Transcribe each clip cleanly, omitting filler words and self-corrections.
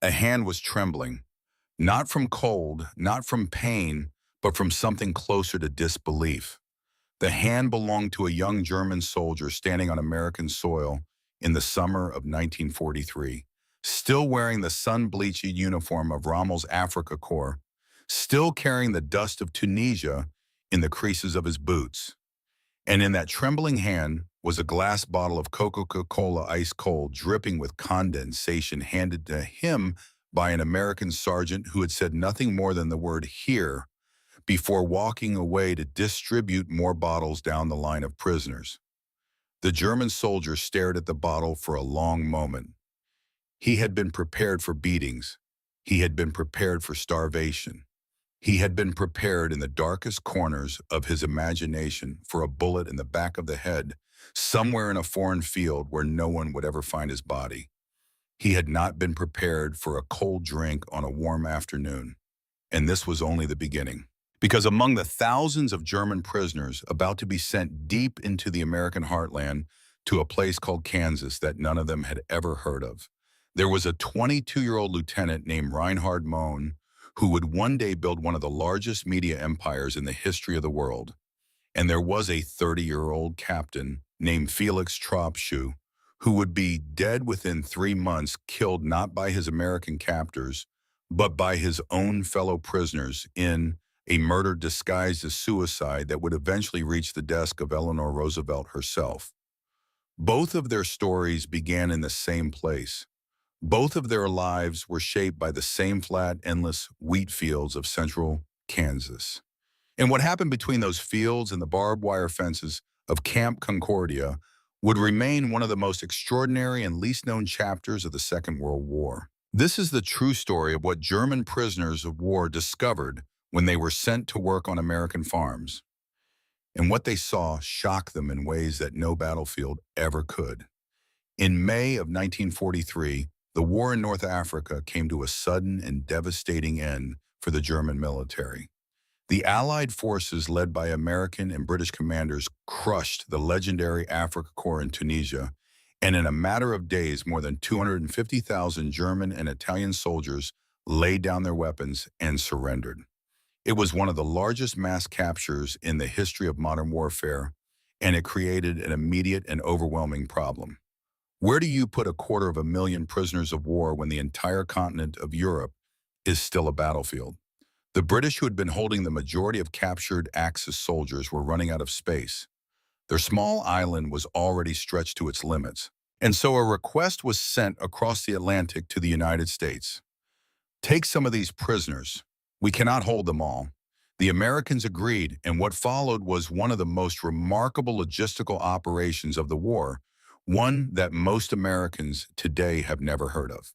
A hand was trembling, not from cold, not from pain, but from something closer to disbelief. The hand belonged to a young German soldier standing on American soil in the summer of 1943, still wearing the sun-bleached uniform of Rommel's Afrika Korps, still carrying the dust of Tunisia in the creases of his boots. And in that trembling hand was a glass bottle of Coca-Cola ice cold, dripping with condensation, handed to him by an American sergeant who had said nothing more than the word "here" before walking away to distribute more bottles down the line of prisoners. The German soldier stared at the bottle for a long moment. He had been prepared for beatings. He had been prepared for starvation. He had been prepared in the darkest corners of his imagination for a bullet in the back of the head, somewhere in a foreign field where no one would ever find his body. He had not been prepared for a cold drink on a warm afternoon. And this was only the beginning. Because among the thousands of German prisoners about to be sent deep into the American heartland to a place called Kansas that none of them had ever heard of, there was a 22-year-old lieutenant named Reinhard Mohn who would one day build one of the largest media empires in the history of the world. And there was a 30-year-old captain named Felix Tropschuh who would be dead within 3 months, killed not by his American captors, but by his own fellow prisoners in a murder disguised as suicide that would eventually reach the desk of Eleanor Roosevelt herself. Both of their stories began in the same place. Both of their lives were shaped by the same flat, endless wheat fields of central Kansas. And what happened between those fields and the barbed wire fences of Camp Concordia would remain one of the most extraordinary and least known chapters of the Second World War. This is the true story of what German prisoners of war discovered when they were sent to work on American farms. And what they saw shocked them in ways that no battlefield ever could. In May of 1943, the war in North Africa came to a sudden and devastating end for the German military. The Allied forces led by American and British commanders crushed the legendary Afrika Korps in Tunisia, and in a matter of days, more than 250,000 German and Italian soldiers laid down their weapons and surrendered. It was one of the largest mass captures in the history of modern warfare, and it created an immediate and overwhelming problem. Where do you put 250,000 prisoners of war when the entire continent of Europe is still a battlefield? The British, who had been holding the majority of captured Axis soldiers, were running out of space. Their small island was already stretched to its limits, and so a request was sent across the Atlantic to the United States. Take some of these prisoners. We cannot hold them all. The Americans agreed, and what followed was one of the most remarkable logistical operations of the war, one that most Americans today have never heard of.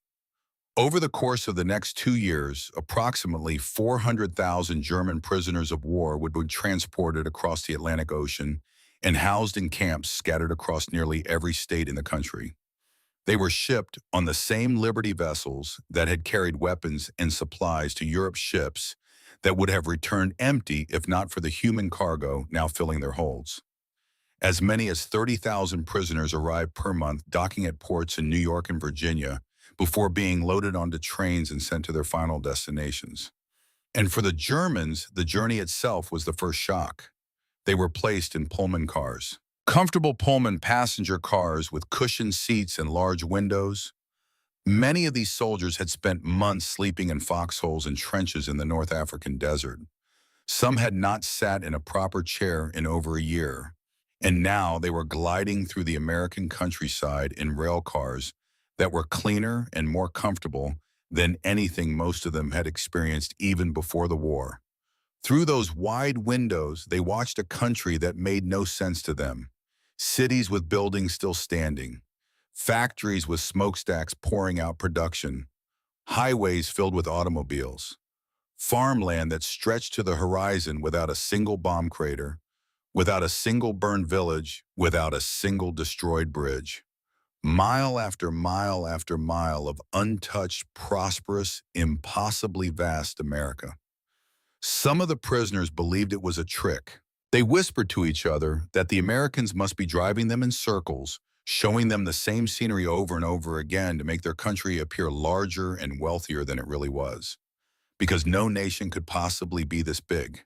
Over the course of the next 2 years, approximately 400,000 German prisoners of war would be transported across the Atlantic Ocean and housed in camps scattered across nearly every state in the country. They were shipped on the same Liberty vessels that had carried weapons and supplies to Europe's ships that would have returned empty if not for the human cargo now filling their holds. As many as 30,000 prisoners arrived per month, docking at ports in New York and Virginia before being loaded onto trains and sent to their final destinations. And for the Germans, the journey itself was the first shock. They were placed in Pullman cars. Comfortable Pullman passenger cars with cushioned seats and large windows. Many of these soldiers had spent months sleeping in foxholes and trenches in the North African desert. Some had not sat in a proper chair in over a year, and now they were gliding through the American countryside in rail cars that were cleaner and more comfortable than anything most of them had experienced even before the war. Through those wide windows, they watched a country that made no sense to them. Cities with buildings still standing, factories with smokestacks pouring out production, highways filled with automobiles, farmland that stretched to the horizon without a single bomb crater, without a single burned village, without a single destroyed bridge. Mile after mile after mile of untouched, prosperous, impossibly vast America. Some of the prisoners believed it was a trick. They whispered to each other that the Americans must be driving them in circles, showing them the same scenery over and over again to make their country appear larger and wealthier than it really was. Because no nation could possibly be this big.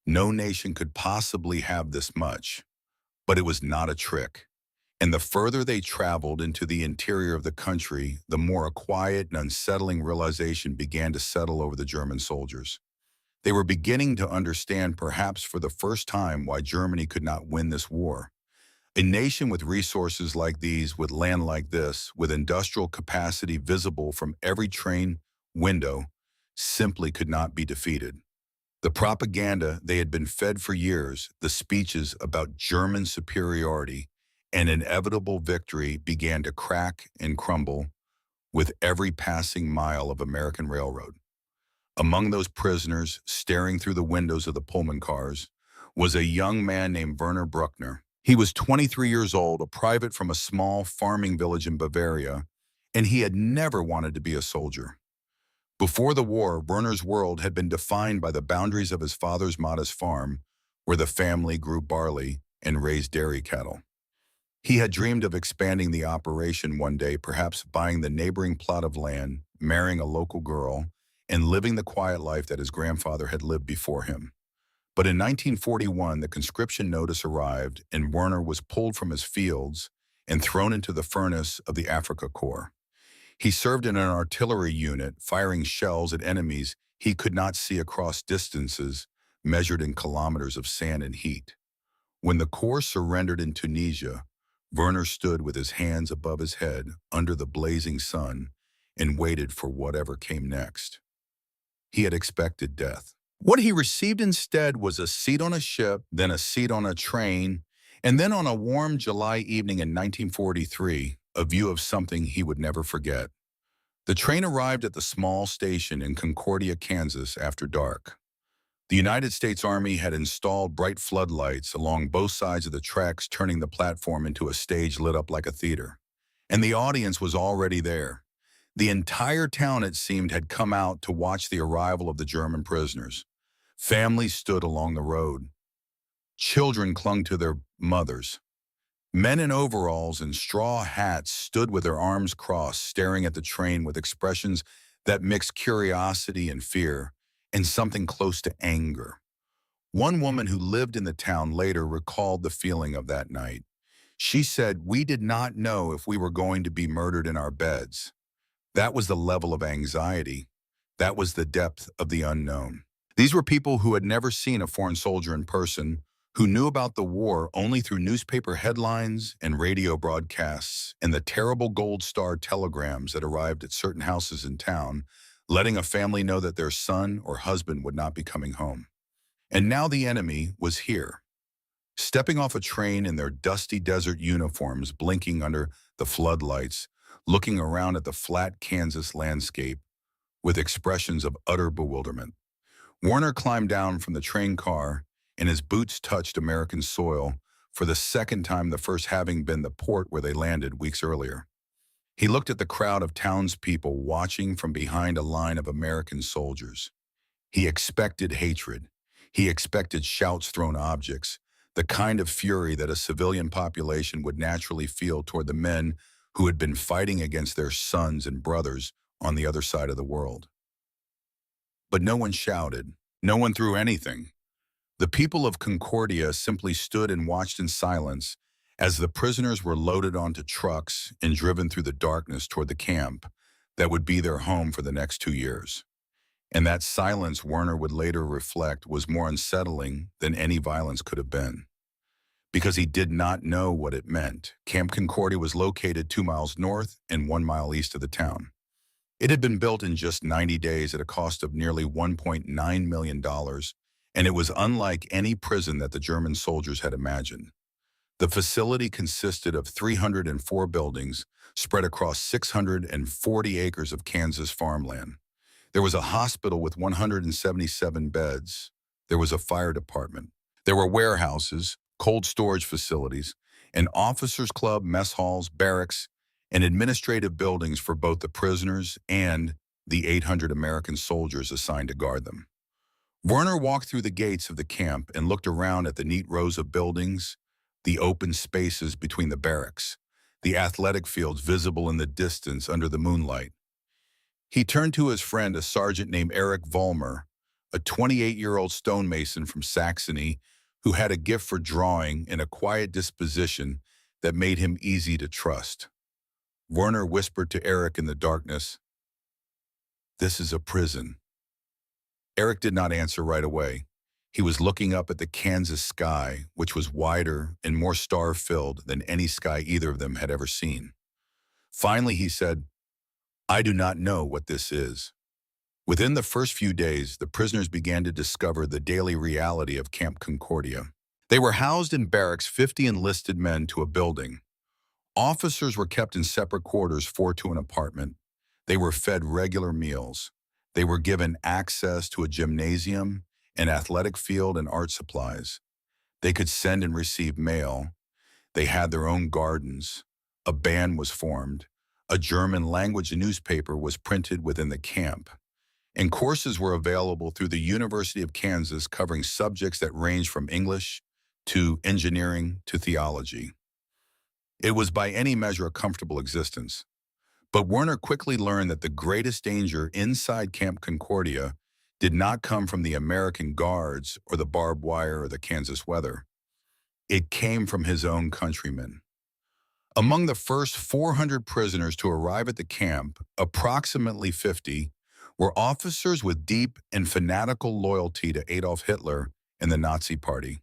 No nation could possibly have this much. But it was not a trick. And the further they traveled into the interior of the country, the more a quiet and unsettling realization began to settle over the German soldiers. They were beginning to understand, perhaps for the first time, why Germany could not win this war. A nation with resources like these, with land like this, with industrial capacity visible from every train window, simply could not be defeated. The propaganda they had been fed for years, the speeches about German superiority and inevitable victory began to crack and crumble with every passing mile of American railroad. Among those prisoners, staring through the windows of the Pullman cars, was a young man named Werner Bruckner. He was 23 years old, a private from a small farming village in Bavaria, and he had never wanted to be a soldier. Before the war, Werner's world had been defined by the boundaries of his father's modest farm, where the family grew barley and raised dairy cattle. He had dreamed of expanding the operation one day, perhaps buying the neighboring plot of land, marrying a local girl, and living the quiet life that his grandfather had lived before him. But in 1941, the conscription notice arrived, and Werner was pulled from his fields and thrown into the furnace of the Afrika Korps. He served in an artillery unit, firing shells at enemies he could not see across distances measured in kilometers of sand and heat. When the Corps surrendered in Tunisia, Werner stood with his hands above his head under the blazing sun and waited for whatever came next. He had expected death. What he received instead was a seat on a ship, then a seat on a train, and then on a warm July evening in 1943, a view of something he would never forget. The train arrived at the small station in Concordia, Kansas after dark. The United States Army had installed bright floodlights along both sides of the tracks, turning the platform into a stage lit up like a theater. And the audience was already there. The entire town, it seemed, had come out to watch the arrival of the German prisoners. Families stood along the road. Children clung to their mothers. Men in overalls and straw hats stood with their arms crossed, staring at the train with expressions that mixed curiosity and fear, and something close to anger. One woman who lived in the town later recalled the feeling of that night. She said, "We did not know if we were going to be murdered in our beds." That was the level of anxiety. That was the depth of the unknown. These were people who had never seen a foreign soldier in person, who knew about the war only through newspaper headlines and radio broadcasts and the terrible gold star telegrams that arrived at certain houses in town, letting a family know that their son or husband would not be coming home. And now the enemy was here, stepping off a train in their dusty desert uniforms, blinking under the floodlights, looking around at the flat Kansas landscape with expressions of utter bewilderment. Werner climbed down from the train car, and his boots touched American soil for the second time, the first having been the port where they landed weeks earlier. He looked at the crowd of townspeople watching from behind a line of American soldiers. He expected hatred. He expected shouts, thrown objects, the kind of fury that a civilian population would naturally feel toward the men who had been fighting against their sons and brothers on the other side of the world. But no one shouted. No one threw anything. The people of Concordia simply stood and watched in silence as the prisoners were loaded onto trucks and driven through the darkness toward the camp that would be their home for the next 2 years. And that silence, Werner would later reflect, was more unsettling than any violence could have been, because he did not know what it meant. Camp Concordia was located 2 miles north and 1 mile east of the town. It had been built in just 90 days at a cost of nearly $1.9 million, and it was unlike any prison that the German soldiers had imagined. The facility consisted of 304 buildings spread across 640 acres of Kansas farmland. There was a hospital with 177 beds. There was a fire department. There were warehouses, cold storage facilities, an officers' club, mess halls, barracks, and administrative buildings for both the prisoners and the 800 American soldiers assigned to guard them. Werner walked through the gates of the camp and looked around at the neat rows of buildings, the open spaces between the barracks, the athletic fields visible in the distance under the moonlight. He turned to his friend, a sergeant named Erich Vollmer, a 28-year-old stonemason from Saxony who had a gift for drawing and a quiet disposition that made him easy to trust. Werner whispered to Erich in the darkness, "This is a prison." Erich did not answer right away. He was looking up at the Kansas sky, which was wider and more star-filled than any sky either of them had ever seen. Finally, he said, "I do not know what this is." Within the first few days, the prisoners began to discover the daily reality of Camp Concordia. They were housed in barracks, 50 enlisted men to a building. Officers were kept in separate quarters, 4 to an apartment. They were fed regular meals. They were given access to a gymnasium, an athletic field, and art supplies. They could send and receive mail. They had their own gardens. A band was formed. A German language newspaper was printed within the camp. And courses were available through the University of Kansas covering subjects that ranged from English to engineering to theology. It was by any measure a comfortable existence. But Werner quickly learned that the greatest danger inside Camp Concordia did not come from the American guards or the barbed wire or the Kansas weather. It came from his own countrymen. Among the first 400 prisoners to arrive at the camp, approximately 50 were officers with deep and fanatical loyalty to Adolf Hitler and the Nazi Party.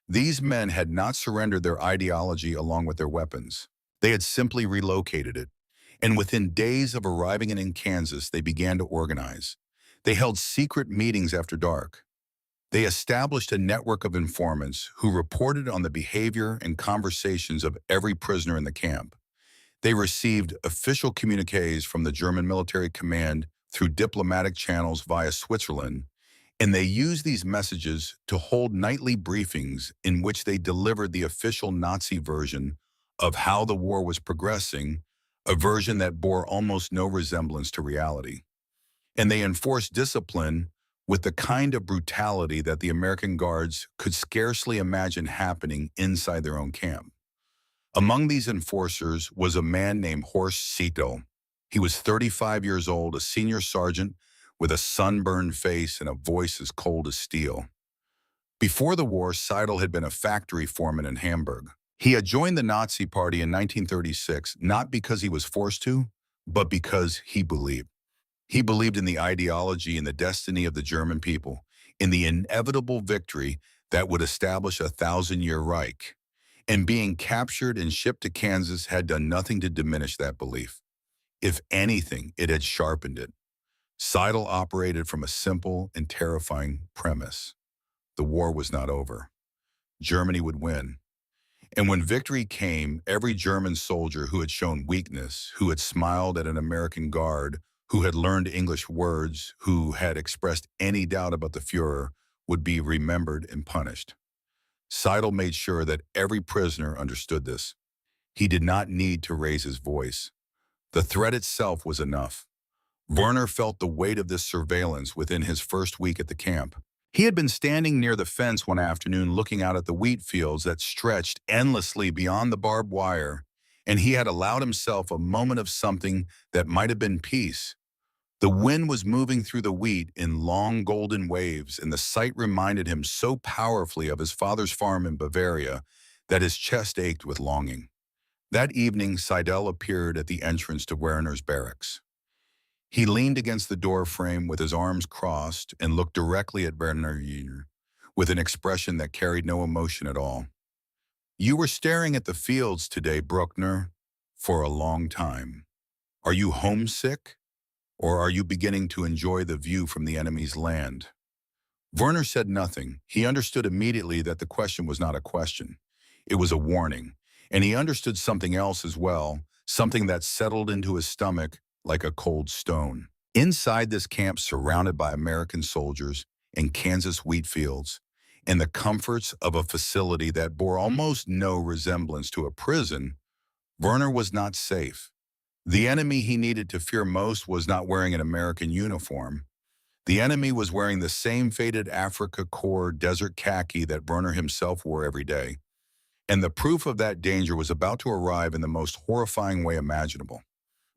These men had not surrendered their ideology along with their weapons. They had simply relocated it. And within days of arriving in Kansas, they began to organize. They held secret meetings after dark. They established a network of informants who reported on the behavior and conversations of every prisoner in the camp. They received official communiques from the German military command through diplomatic channels via Switzerland, and they used these messages to hold nightly briefings in which they delivered the official Nazi version of how the war was progressing, a version that bore almost no resemblance to reality. And they enforced discipline with the kind of brutality that the American guards could scarcely imagine happening inside their own camp. Among these enforcers was a man named Horst Seidel. He was 35 years old, a senior sergeant with a sunburned face and a voice as cold as steel. Before the war, Seidel had been a factory foreman in Hamburg. He had joined the Nazi Party in 1936, not because he was forced to, but because he believed. He believed in the ideology and the destiny of the German people, in the inevitable victory that would establish a 1,000-year Reich. And being captured and shipped to Kansas had done nothing to diminish that belief. If anything, it had sharpened it. Seidel operated from a simple and terrifying premise. The war was not over. Germany would win. And when victory came, every German soldier who had shown weakness, who had smiled at an American guard, who had learned English words, who had expressed any doubt about the Führer, would be remembered and punished. Seidel made sure that every prisoner understood this. He did not need to raise his voice. The threat itself was enough. Werner felt the weight of this surveillance within his first week at the camp. He had been standing near the fence one afternoon looking out at the wheat fields that stretched endlessly beyond the barbed wire, and he had allowed himself a moment of something that might have been peace. The wind was moving through the wheat in long golden waves, and the sight reminded him so powerfully of his father's farm in Bavaria that his chest ached with longing. That evening, Seidel appeared at the entrance to Werner's barracks. He leaned against the door frame with his arms crossed and looked directly at Werner with an expression that carried no emotion at all. "You were staring at the fields today, Bruckner, for a long time. Are you homesick, or are you beginning to enjoy the view from the enemy's land?" Werner said nothing. He understood immediately that the question was not a question. It was a warning, and he understood something else as well, something that settled into his stomach like a cold stone. Inside this camp, surrounded by American soldiers and Kansas wheat fields, and the comforts of a facility that bore almost no resemblance to a prison, Werner was not safe. The enemy he needed to fear most was not wearing an American uniform. The enemy was wearing the same faded Afrika Korps desert khaki that Werner himself wore every day. And the proof of that danger was about to arrive in the most horrifying way imaginable.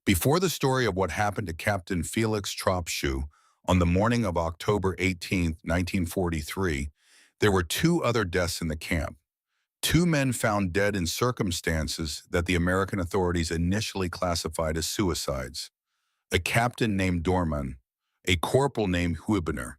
Before the story of what happened to Captain Felix Tropschuh on the morning of October 18th, 1943, there were two other deaths in the camp. Two men found dead in circumstances that the American authorities initially classified as suicides. A captain named Dorman, a corporal named Huebner.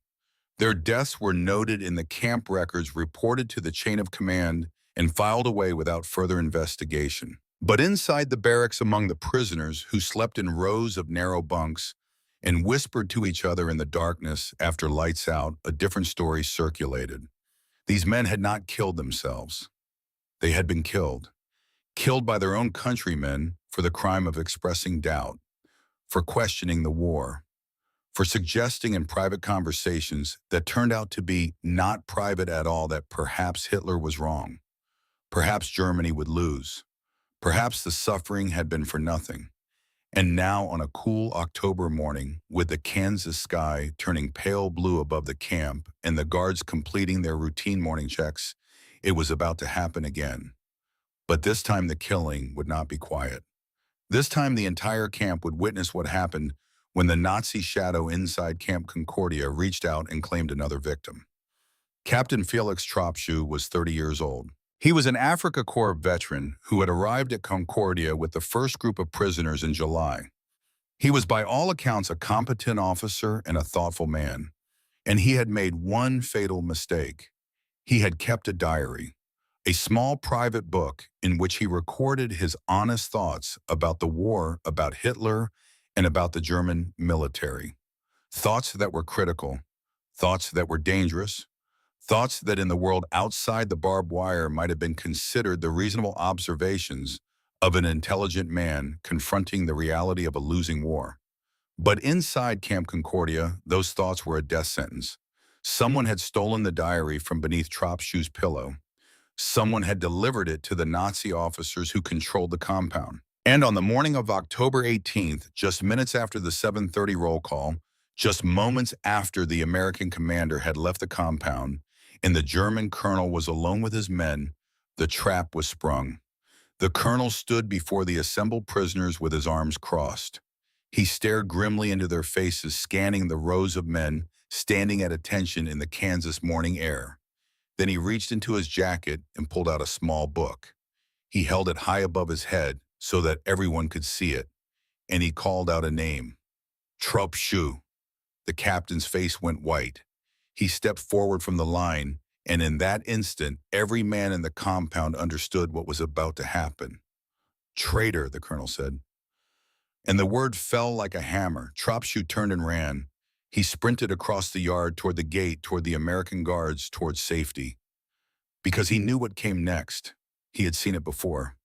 Their deaths were noted in the camp records, reported to the chain of command, and filed away without further investigation. But inside the barracks, among the prisoners who slept in rows of narrow bunks and whispered to each other in the darkness after lights out, a different story circulated. These men had not killed themselves. They had been killed. Killed by their own countrymen for the crime of expressing doubt, for questioning the war, for suggesting in private conversations that turned out to be not private at all that perhaps Hitler was wrong. Perhaps Germany would lose. Perhaps the suffering had been for nothing. And now, on a cool October morning, with the Kansas sky turning pale blue above the camp and the guards completing their routine morning checks, it was about to happen again. But this time the killing would not be quiet. This time the entire camp would witness what happened when the Nazi shadow inside Camp Concordia reached out and claimed another victim. Captain Felix Tropschuh was 30 years old. He was an Afrika Korps veteran who had arrived at Concordia with the first group of prisoners in July. He was by all accounts a competent officer and a thoughtful man, and he had made one fatal mistake. He had kept a diary, a small private book in which he recorded his honest thoughts about the war, about Hitler, and about the German military. Thoughts that were critical, thoughts that were dangerous, thoughts that in the world outside the barbed wire might have been considered the reasonable observations of an intelligent man confronting the reality of a losing war. But inside Camp Concordia, those thoughts were a death sentence. Someone had stolen the diary from beneath Tropschuh's pillow. Someone had delivered it to the Nazi officers who controlled the compound. And on the morning of October 18th, just minutes after the 7:30 roll call, just moments after the American commander had left the compound, and the German colonel was alone with his men, the trap was sprung. The colonel stood before the assembled prisoners with his arms crossed. He stared grimly into their faces, scanning the rows of men standing at attention in the Kansas morning air. Then he reached into his jacket and pulled out a small book. He held it high above his head so that everyone could see it, and he called out a name. Tropschuh. The captain's face went white. He stepped forward from the line, and in that instant, every man in the compound understood what was about to happen. Traitor, the colonel said. And the word fell like a hammer. Tropschuh turned and ran. He sprinted across the yard toward the gate, toward the American guards, toward safety. Because he knew what came next. He had seen it before.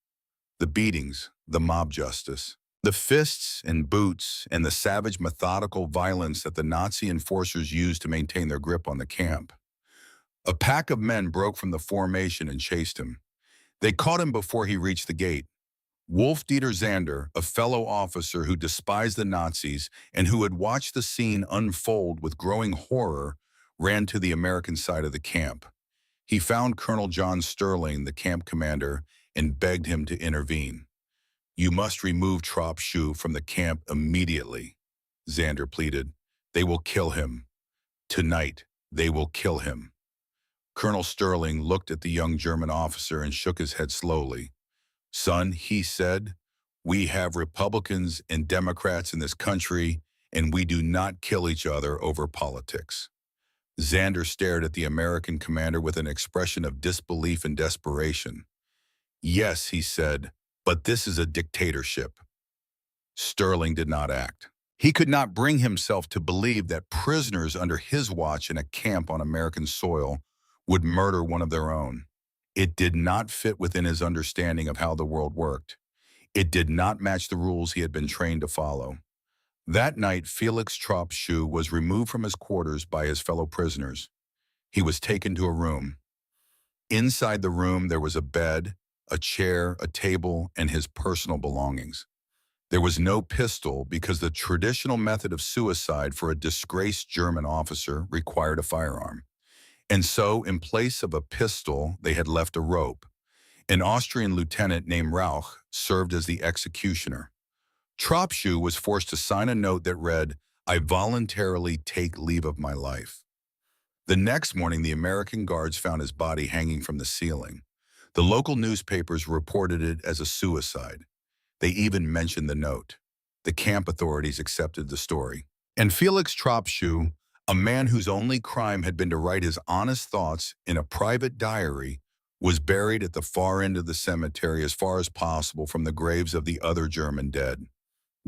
The beatings, the mob justice, the fists and boots, and the savage methodical violence that the Nazi enforcers used to maintain their grip on the camp. A pack of men broke from the formation and chased him. They caught him before he reached the gate. Wolf-Dieter Zander, a fellow officer who despised the Nazis and who had watched the scene unfold with growing horror, ran to the American side of the camp. He found Colonel John Sterling, the camp commander, and begged him to intervene. "You must remove Tropschuh from the camp immediately," Zander pleaded. "They will kill him. Tonight, they will kill him." Colonel Sterling looked at the young German officer and shook his head slowly. "Son," he said, "we have Republicans and Democrats in this country, and we do not kill each other over politics." Zander stared at the American commander with an expression of disbelief and desperation. "Yes," he said, "but this is a dictatorship." Sterling did not act. He could not bring himself to believe that prisoners under his watch in a camp on American soil would murder one of their own. It did not fit within his understanding of how the world worked. It did not match the rules he had been trained to follow. That night, Felix Tropschuh was removed from his quarters by his fellow prisoners. He was taken to a room. Inside the room, there was a bed, a chair, a table, and his personal belongings. There was no pistol because the traditional method of suicide for a disgraced German officer required a firearm. And so, in place of a pistol, they had left a rope. An Austrian lieutenant named Rauch served as the executioner. Tropschuh was forced to sign a note that read, "I voluntarily take leave of my life." The next morning, the American guards found his body hanging from the ceiling. The local newspapers reported it as a suicide. They even mentioned the note. The camp authorities accepted the story. And Felix Tropschuh, a man whose only crime had been to write his honest thoughts in a private diary, was buried at the far end of the cemetery as far as possible from the graves of the other German dead.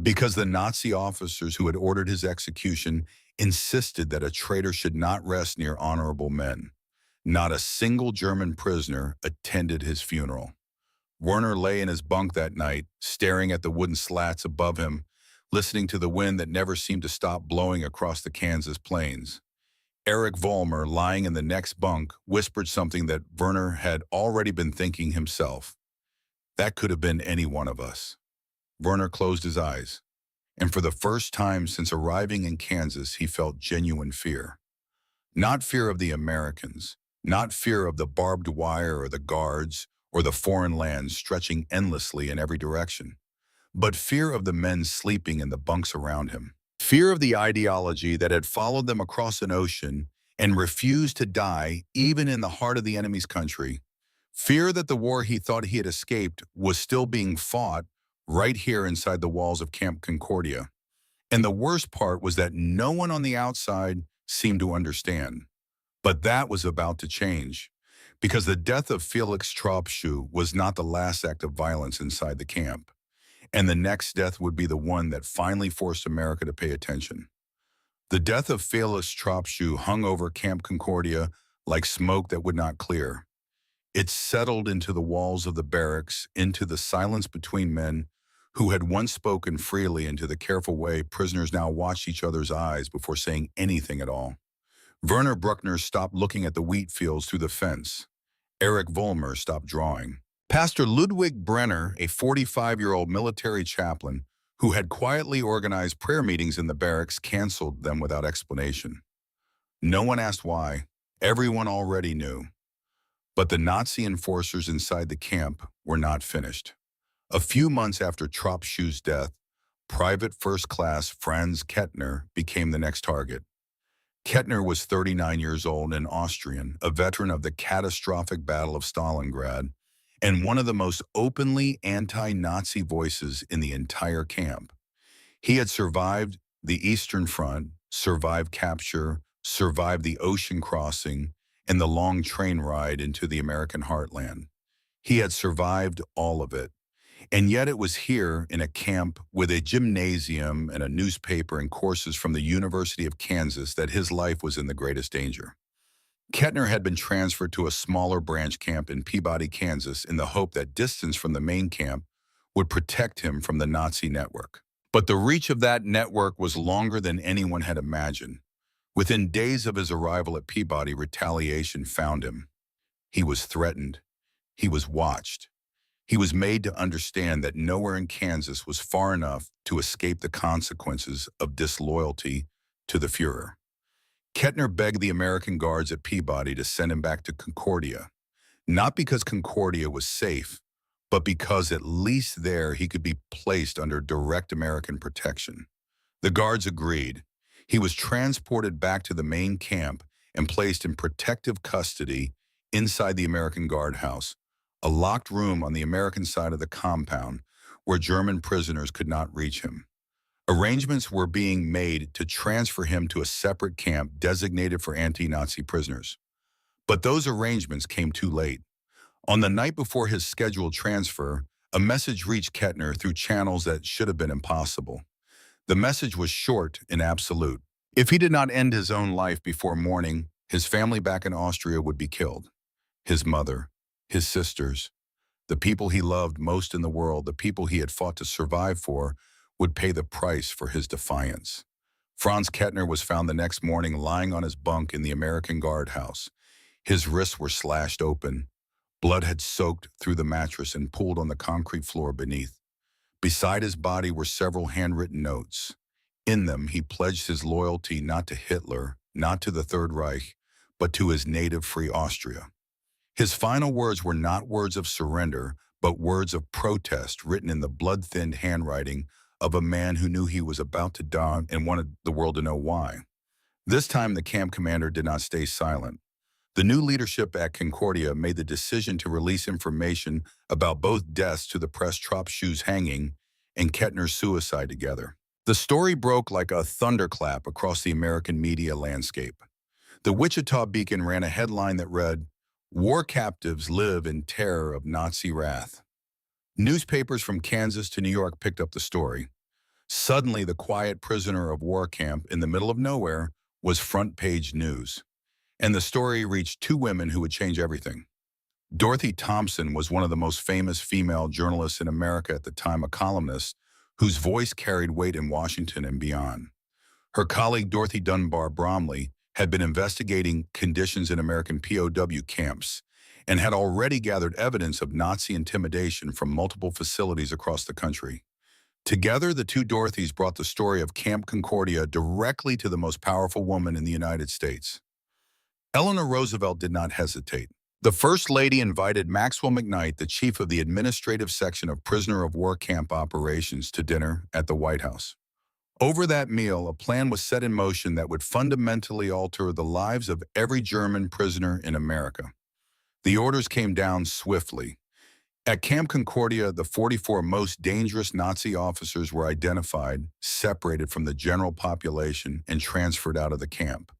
Because the Nazi officers who had ordered his execution insisted that a traitor should not rest near honorable men. Not a single German prisoner attended his funeral. Werner lay in his bunk that night, staring at the wooden slats above him, listening to the wind that never seemed to stop blowing across the Kansas plains. Erich Vollmer, lying in the next bunk, whispered something that Werner had already been thinking himself. That could have been any one of us. Werner closed his eyes, and for the first time since arriving in Kansas, he felt genuine fear. Not fear of the Americans, not fear of the barbed wire or the guards or the foreign lands stretching endlessly in every direction, but fear of the men sleeping in the bunks around him. Fear of the ideology that had followed them across an ocean and refused to die even in the heart of the enemy's country. Fear that the war he thought he had escaped was still being fought right here inside the walls of Camp Concordia. And the worst part was that no one on the outside seemed to understand. But that was about to change, because the death of Felix Tropschuh was not the last act of violence inside the camp. And the next death would be the one that finally forced America to pay attention. The death of Felix Tropschuh hung over Camp Concordia like smoke that would not clear. It settled into the walls of the barracks, into the silence between men who had once spoken freely, into the careful way prisoners now watched each other's eyes before saying anything at all. Werner Bruckner stopped looking at the wheat fields through the fence. Erich Vollmer stopped drawing. Pastor Ludwig Brenner, a 45-year-old military chaplain who had quietly organized prayer meetings in the barracks, canceled them without explanation. No one asked why. Everyone already knew. But the Nazi enforcers inside the camp were not finished. A few months after Tropschuh's death, Private First Class Franz Kettner became the next target. Kettner was 39 years old and Austrian, a veteran of the catastrophic Battle of Stalingrad, and one of the most openly anti-Nazi voices in the entire camp. He had survived the Eastern Front, survived capture, survived the ocean crossing, and the long train ride into the American heartland. He had survived all of it. And yet it was here in a camp with a gymnasium and a newspaper and courses from the University of Kansas that his life was in the greatest danger. Kettner had been transferred to a smaller branch camp in Peabody, Kansas, in the hope that distance from the main camp would protect him from the Nazi network. But the reach of that network was longer than anyone had imagined. Within days of his arrival at Peabody, retaliation found him. He was threatened. He was watched. He was made to understand that nowhere in Kansas was far enough to escape the consequences of disloyalty to the Fuhrer. Kettner begged the American guards at Peabody to send him back to Concordia, not because Concordia was safe, but because at least there he could be placed under direct American protection. The guards agreed. He was transported back to the main camp and placed in protective custody inside the American guardhouse, a locked room on the American side of the compound where German prisoners could not reach him. Arrangements were being made to transfer him to a separate camp designated for anti-Nazi prisoners. But those arrangements came too late. On the night before his scheduled transfer, a message reached Kettner through channels that should have been impossible. The message was short and absolute. If he did not end his own life before morning, his family back in Austria would be killed. His mother, his sisters, the people he loved most in the world, the people he had fought to survive for, would pay the price for his defiance. Franz Kettner was found the next morning lying on his bunk in the American guardhouse. His wrists were slashed open. Blood had soaked through the mattress and pooled on the concrete floor beneath. Beside his body were several handwritten notes. In them, he pledged his loyalty not to Hitler, not to the Third Reich, but to his native free Austria. His final words were not words of surrender, but words of protest written in the blood-thinned handwriting of a man who knew he was about to die and wanted the world to know why. This time, the camp commander did not stay silent. The new leadership at Concordia made the decision to release information about both deaths to the press, Tropshue's hanging and Kettner's suicide together. The story broke like a thunderclap across the American media landscape. The Wichita Beacon ran a headline that read, "War captives live in terror of Nazi wrath." Newspapers from Kansas to New York picked up the story. Suddenly, the quiet prisoner of war camp in the middle of nowhere was front-page news. And the story reached two women who would change everything. Dorothy Thompson was one of the most famous female journalists in America at the time, a columnist whose voice carried weight in Washington and beyond. Her colleague Dorothy Dunbar Bromley had been investigating conditions in American POW camps and had already gathered evidence of Nazi intimidation from multiple facilities across the country. Together, the two Dorothys brought the story of Camp Concordia directly to the most powerful woman in the United States. Eleanor Roosevelt did not hesitate. The First Lady invited Maxwell McKnight, the chief of the administrative section of prisoner of war camp operations, to dinner at the White House. Over that meal, a plan was set in motion that would fundamentally alter the lives of every German prisoner in America. The orders came down swiftly. At Camp Concordia, the 44 most dangerous Nazi officers were identified, separated from the general population, and transferred out of the camp.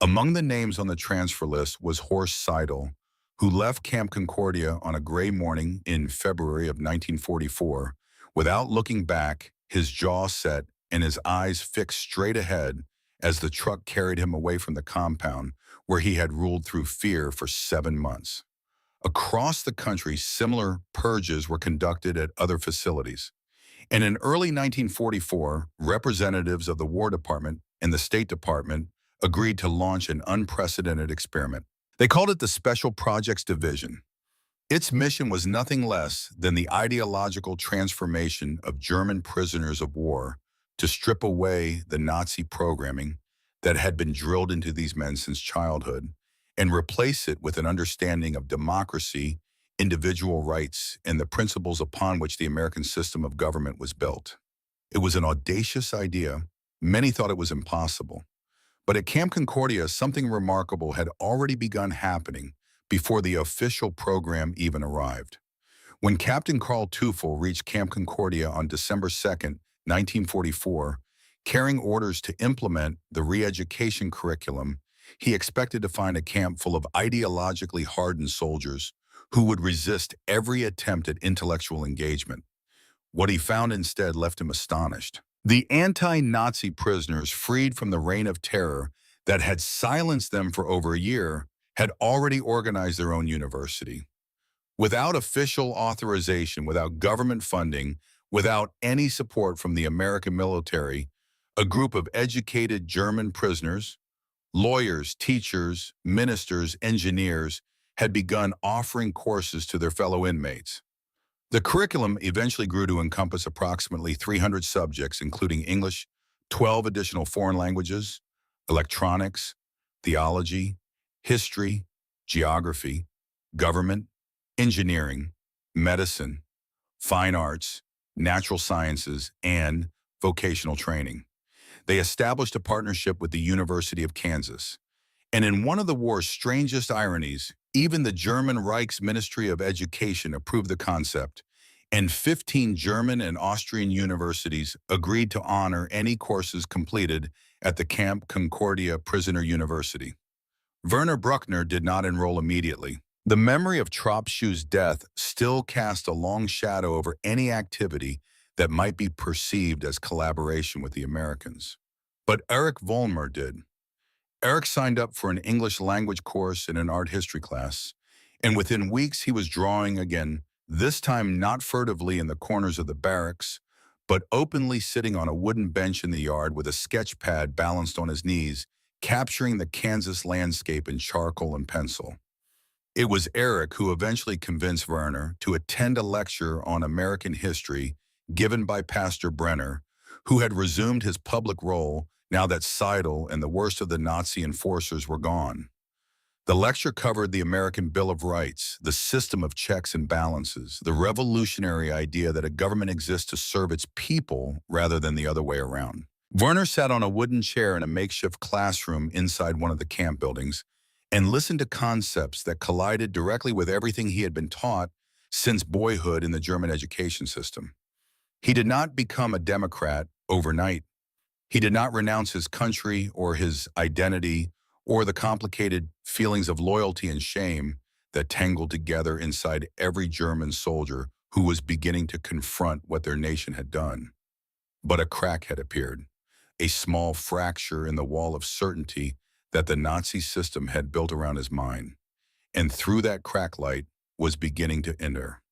Among the names on the transfer list was Horst Seidel, who left Camp Concordia on a gray morning in February of 1944, without looking back, his jaw set and his eyes fixed straight ahead as the truck carried him away from the compound where he had ruled through fear for 7 months. Across the country, similar purges were conducted at other facilities. And in early 1944, representatives of the War Department and the State Department agreed to launch an unprecedented experiment. They called it the Special Projects Division. Its mission was nothing less than the ideological transformation of German prisoners of war to strip away the Nazi programming that had been drilled into these men since childhood and replace it with an understanding of democracy, individual rights, and the principles upon which the American system of government was built. It was an audacious idea. Many thought it was impossible. But at Camp Concordia, something remarkable had already begun happening before the official program even arrived. When Captain Carl Teufel reached Camp Concordia on December 2nd, 1944, carrying orders to implement the re-education curriculum, he expected to find a camp full of ideologically hardened soldiers who would resist every attempt at intellectual engagement. What he found instead left him astonished. The anti-Nazi prisoners freed from the reign of terror that had silenced them for over a year had already organized their own university. Without official authorization, without government funding, without any support from the American military, a group of educated German prisoners, lawyers, teachers, ministers, engineers had begun offering courses to their fellow inmates. The curriculum eventually grew to encompass approximately 300 subjects, including English, 12 additional foreign languages, electronics, theology, history, geography, government, engineering, medicine, fine arts, natural sciences, and vocational training. They established a partnership with the University of Kansas. And in one of the war's strangest ironies, even the German Reich's Ministry of Education approved the concept, and 15 German and Austrian universities agreed to honor any courses completed at the Camp Concordia Prisoner University. Werner Bruckner did not enroll immediately. The memory of Tropshue's death still cast a long shadow over any activity that might be perceived as collaboration with the Americans. But Erich Vollmer did. Eric signed up for an English language course and an art history class, and within weeks he was drawing again, this time not furtively in the corners of the barracks, but openly sitting on a wooden bench in the yard with a sketch pad balanced on his knees, capturing the Kansas landscape in charcoal and pencil. It was Eric who eventually convinced Werner to attend a lecture on American history given by Pastor Brenner, who had resumed his public role now that Seidel and the worst of the Nazi enforcers were gone. The lecture covered the American Bill of Rights, the system of checks and balances, the revolutionary idea that a government exists to serve its people rather than the other way around. Werner sat on a wooden chair in a makeshift classroom inside one of the camp buildings and listened to concepts that collided directly with everything he had been taught since boyhood in the German education system. He did not become a Democrat overnight. He did not renounce his country or his identity or the complicated feelings of loyalty and shame that tangled together inside every German soldier who was beginning to confront what their nation had done. But a crack had appeared, a small fracture in the wall of certainty that the Nazi system had built around his mind. And through that crack light was beginning to enter.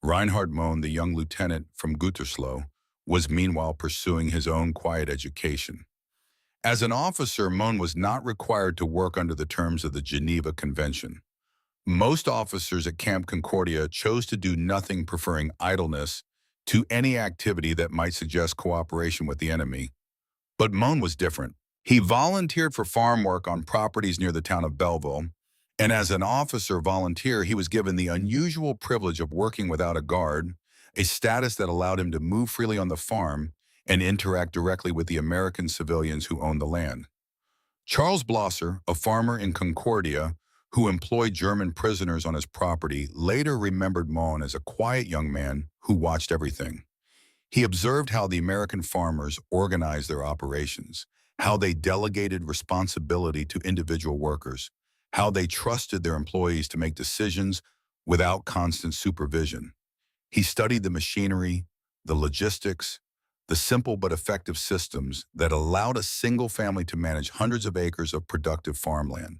Reinhard Mohn, the young lieutenant from Gütersloh, was meanwhile pursuing his own quiet education. As an officer, Mohn was not required to work under the terms of the Geneva Convention. Most officers at Camp Concordia chose to do nothing, preferring idleness to any activity that might suggest cooperation with the enemy. But Mohn was different. He volunteered for farm work on properties near the town of Belleville, and as an officer volunteer, he was given the unusual privilege of working without a guard, a status that allowed him to move freely on the farm and interact directly with the American civilians who owned the land. Charles Blosser, a farmer in Concordia who employed German prisoners on his property, later remembered Mohn as a quiet young man who watched everything. He observed how the American farmers organized their operations, how they delegated responsibility to individual workers, how they trusted their employees to make decisions without constant supervision. He studied the machinery, the logistics, the simple but effective systems that allowed a single family to manage hundreds of acres of productive farmland.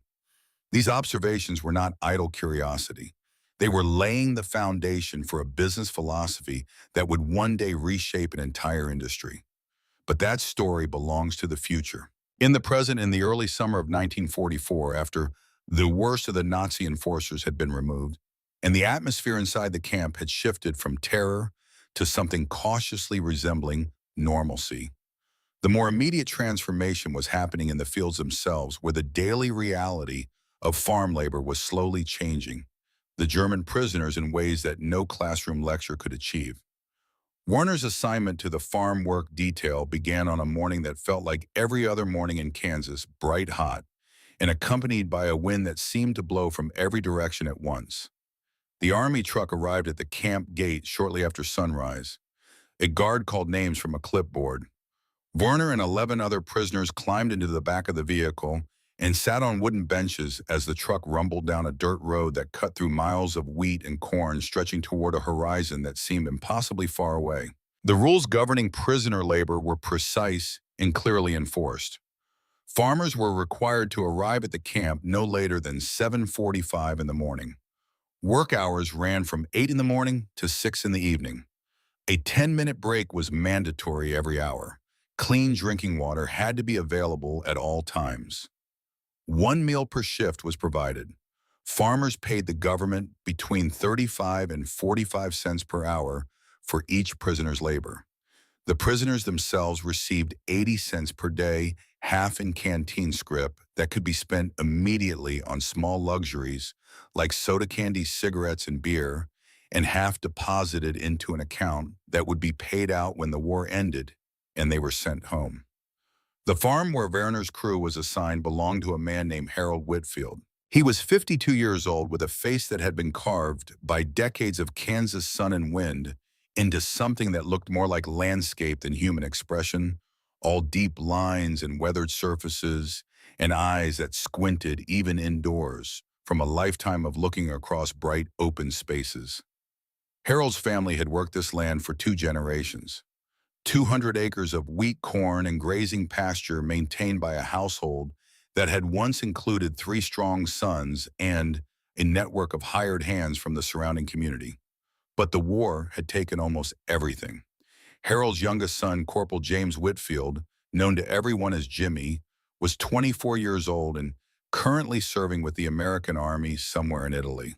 These observations were not idle curiosity. They were laying the foundation for a business philosophy that would one day reshape an entire industry. But that story belongs to the future. In the present, in the early summer of 1944, after the worst of the Nazi enforcers had been removed, and the atmosphere inside the camp had shifted from terror to something cautiously resembling normalcy. The more immediate transformation was happening in the fields themselves, where the daily reality of farm labor was slowly changing the German prisoners in ways that no classroom lecture could achieve. Werner's assignment to the farm work detail began on a morning that felt like every other morning in Kansas, bright hot, and accompanied by a wind that seemed to blow from every direction at once. The army truck arrived at the camp gate shortly after sunrise. A guard called names from a clipboard. Werner and 11 other prisoners climbed into the back of the vehicle and sat on wooden benches as the truck rumbled down a dirt road that cut through miles of wheat and corn stretching toward a horizon that seemed impossibly far away. The rules governing prisoner labor were precise and clearly enforced. Farmers were required to arrive at the camp no later than 7:45 in the morning. Work hours ran from 8 in the morning to 6 in the evening. A 10-minute break was mandatory every hour. Clean drinking water had to be available at all times. One meal per shift was provided. Farmers paid the government between 35 and 45 cents per hour for each prisoner's labor. The prisoners themselves received 80 cents per day, half in canteen scrip that could be spent immediately on small luxuries like soda candy, cigarettes, and beer, and half deposited into an account that would be paid out when the war ended and they were sent home. The farm where Werner's crew was assigned belonged to a man named Harold Whitfield. He was 52 years old with a face that had been carved by decades of Kansas sun and wind into something that looked more like landscape than human expression, all deep lines and weathered surfaces, and eyes that squinted even indoors from a lifetime of looking across bright open spaces. Harold's family had worked this land for 2 generations. 200 acres of wheat, corn, and grazing pasture maintained by a household that had once included 3 strong sons and a network of hired hands from the surrounding community. But the war had taken almost everything. Harold's youngest son, Corporal James Whitfield, known to everyone as Jimmy, was 24 years old and currently serving with the American Army somewhere in Italy.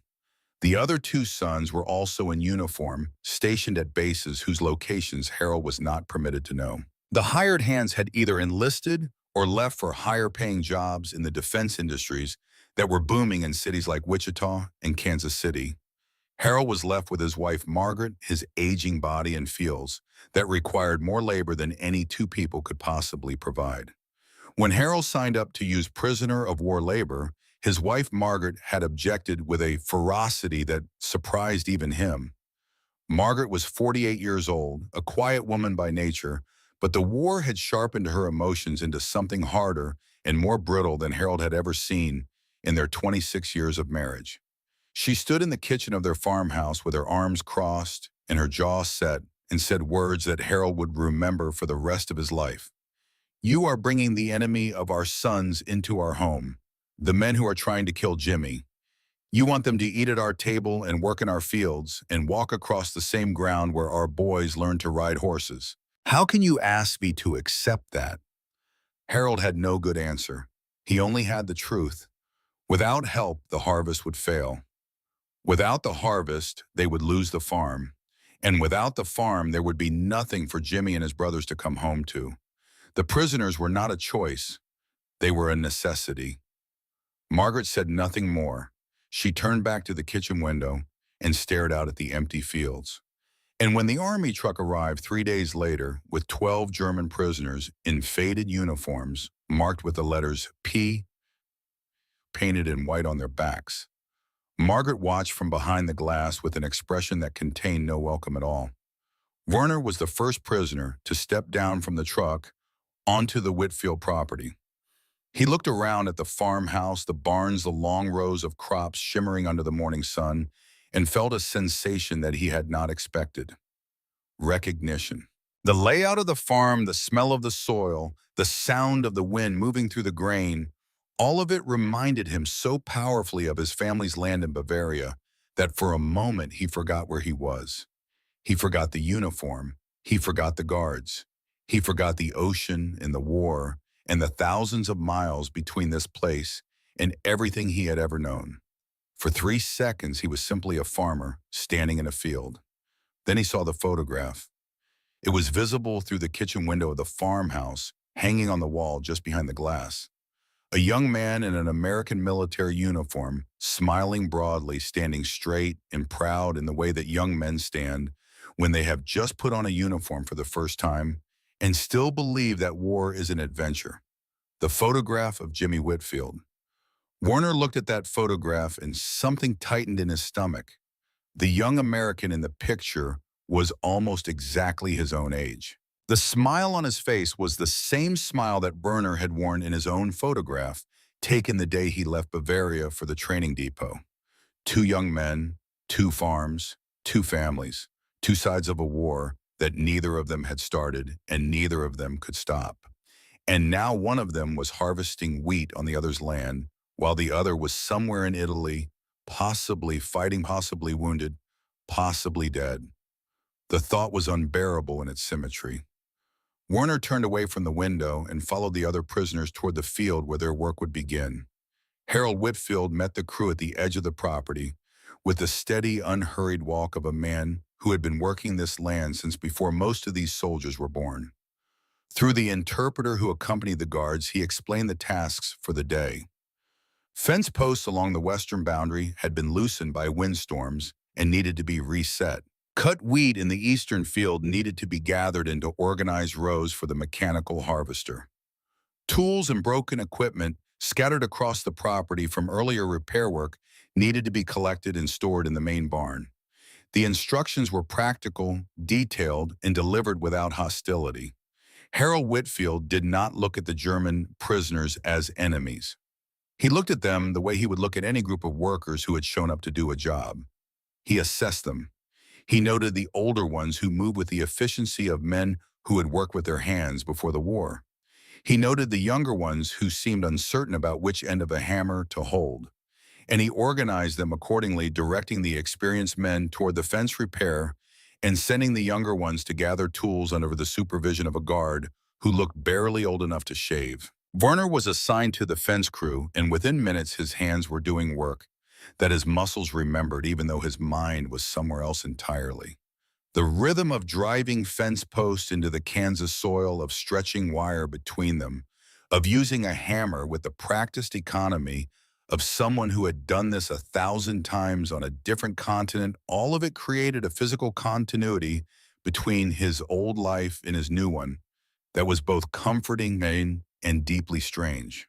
The other 2 sons were also in uniform, stationed at bases whose locations Harold was not permitted to know. The hired hands had either enlisted or left for higher-paying jobs in the defense industries that were booming in cities like Wichita and Kansas City. Harold was left with his wife Margaret, his aging body and fields that required more labor than any two people could possibly provide. When Harold signed up to use prisoner of war labor, his wife Margaret had objected with a ferocity that surprised even him. Margaret was 48 years old, a quiet woman by nature, but the war had sharpened her emotions into something harder and more brittle than Harold had ever seen in their 26 years of marriage. She stood in the kitchen of their farmhouse with her arms crossed and her jaw set and said words that Harold would remember for the rest of his life. "You are bringing the enemy of our sons into our home, the men who are trying to kill Jimmy. You want them to eat at our table and work in our fields and walk across the same ground where our boys learn to ride horses. How can you ask me to accept that?" Harold had no good answer. He only had the truth. Without help, the harvest would fail. Without the harvest, they would lose the farm. And without the farm, there would be nothing for Jimmy and his brothers to come home to. The prisoners were not a choice. They were a necessity. Margaret said nothing more. She turned back to the kitchen window and stared out at the empty fields. And when the army truck arrived 3 days later with 12 German prisoners in faded uniforms marked with the letters P painted in white on their backs, Margaret watched from behind the glass with an expression that contained no welcome at all. Werner was the first prisoner to step down from the truck onto the Whitfield property. He looked around at the farmhouse, the barns, the long rows of crops shimmering under the morning sun, and felt a sensation that he had not expected: recognition. The layout of the farm, the smell of the soil, the sound of the wind moving through the grain, all of it reminded him so powerfully of his family's land in Bavaria that for a moment he forgot where he was. He forgot the uniform. He forgot the guards. He forgot the ocean and the war and the thousands of miles between this place and everything he had ever known. For 3 seconds, he was simply a farmer standing in a field. Then he saw the photograph. It was visible through the kitchen window of the farmhouse, hanging on the wall just behind the glass. A young man in an American military uniform, smiling broadly, standing straight and proud in the way that young men stand when they have just put on a uniform for the first time and still believe that war is an adventure. The photograph of Jimmy Whitfield. Werner looked at that photograph and something tightened in his stomach. The young American in the picture was almost exactly his own age. The smile on his face was the same smile that Werner had worn in his own photograph, taken the day he left Bavaria for the training depot. 2 young men, 2 farms, 2 families, 2 sides of a war that neither of them had started and neither of them could stop. And now one of them was harvesting wheat on the other's land, while the other was somewhere in Italy, possibly fighting, possibly wounded, possibly dead. The thought was unbearable in its symmetry. Werner turned away from the window and followed the other prisoners toward the field where their work would begin. Harold Whitfield met the crew at the edge of the property with the steady, unhurried walk of a man who had been working this land since before most of these soldiers were born. Through the interpreter who accompanied the guards, he explained the tasks for the day. Fence posts along the western boundary had been loosened by windstorms and needed to be reset. Cut wheat in the eastern field needed to be gathered into organized rows for the mechanical harvester. Tools and broken equipment scattered across the property from earlier repair work needed to be collected and stored in the main barn. The instructions were practical, detailed, and delivered without hostility. Harold Whitfield did not look at the German prisoners as enemies. He looked at them the way he would look at any group of workers who had shown up to do a job. He assessed them. He noted the older ones who moved with the efficiency of men who had worked with their hands before the war. He noted the younger ones who seemed uncertain about which end of a hammer to hold. And he organized them accordingly, directing the experienced men toward the fence repair and sending the younger ones to gather tools under the supervision of a guard who looked barely old enough to shave. Werner was assigned to the fence crew, and within minutes his hands were doing work that his muscles remembered, even though his mind was somewhere else entirely. The rhythm of driving fence posts into the Kansas soil, of stretching wire between them, of using a hammer with the practiced economy of someone who had done this 1,000 times on a different continent. All of it created a physical continuity between his old life and his new one that was both comforting and deeply strange.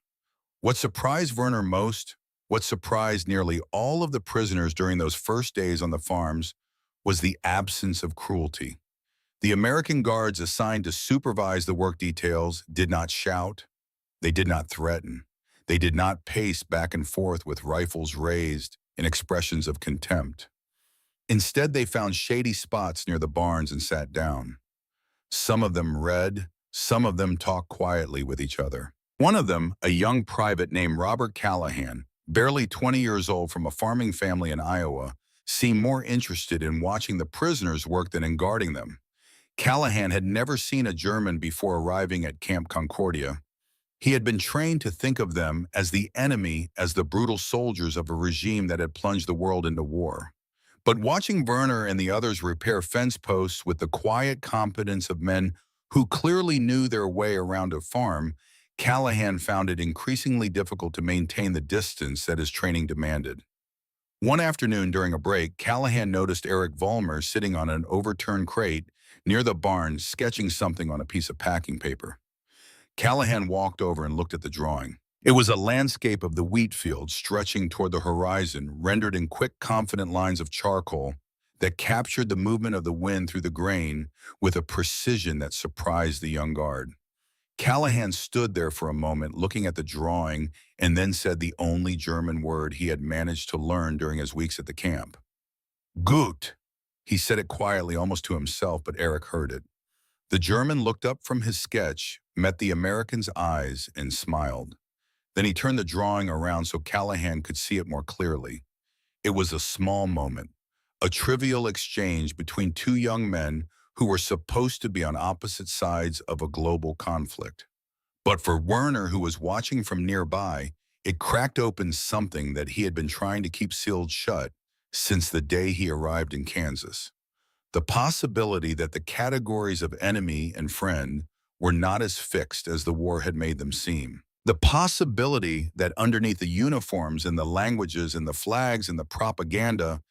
What surprised Werner most, what surprised nearly all of the prisoners during those first days on the farms, was the absence of cruelty. The American guards assigned to supervise the work details did not shout, they did not threaten, they did not pace back and forth with rifles raised in expressions of contempt. Instead, they found shady spots near the barns and sat down. Some of them read, some of them talked quietly with each other. One of them, a young private named Robert Callahan, barely 20 years old from a farming family in Iowa, seemed more interested in watching the prisoners work than in guarding them. Callahan had never seen a German before arriving at Camp Concordia. He had been trained to think of them as the enemy, as the brutal soldiers of a regime that had plunged the world into war. But watching Werner and the others repair fence posts with the quiet competence of men who clearly knew their way around a farm, Callahan found it increasingly difficult to maintain the distance that his training demanded. One afternoon during a break, Callahan noticed Eric Vollmer sitting on an overturned crate near the barn, sketching something on a piece of packing paper. Callahan walked over and looked at the drawing. It was a landscape of the wheat field stretching toward the horizon, rendered in quick, confident lines of charcoal that captured the movement of the wind through the grain with a precision that surprised the young guard. Callahan stood there for a moment looking at the drawing and then said the only German word he had managed to learn during his weeks at the camp. Gut. He said it quietly, almost to himself, but Eric heard it. The German looked up from his sketch, met the American's eyes, and smiled. Then he turned the drawing around so Callahan could see it more clearly. It was a small moment, a trivial exchange between two young men who were supposed to be on opposite sides of a global conflict. But for Werner, who was watching from nearby, it cracked open something that he had been trying to keep sealed shut since the day he arrived in Kansas. The possibility that the categories of enemy and friend were not as fixed as the war had made them seem. The possibility that underneath the uniforms and the languages and the flags and the propaganda,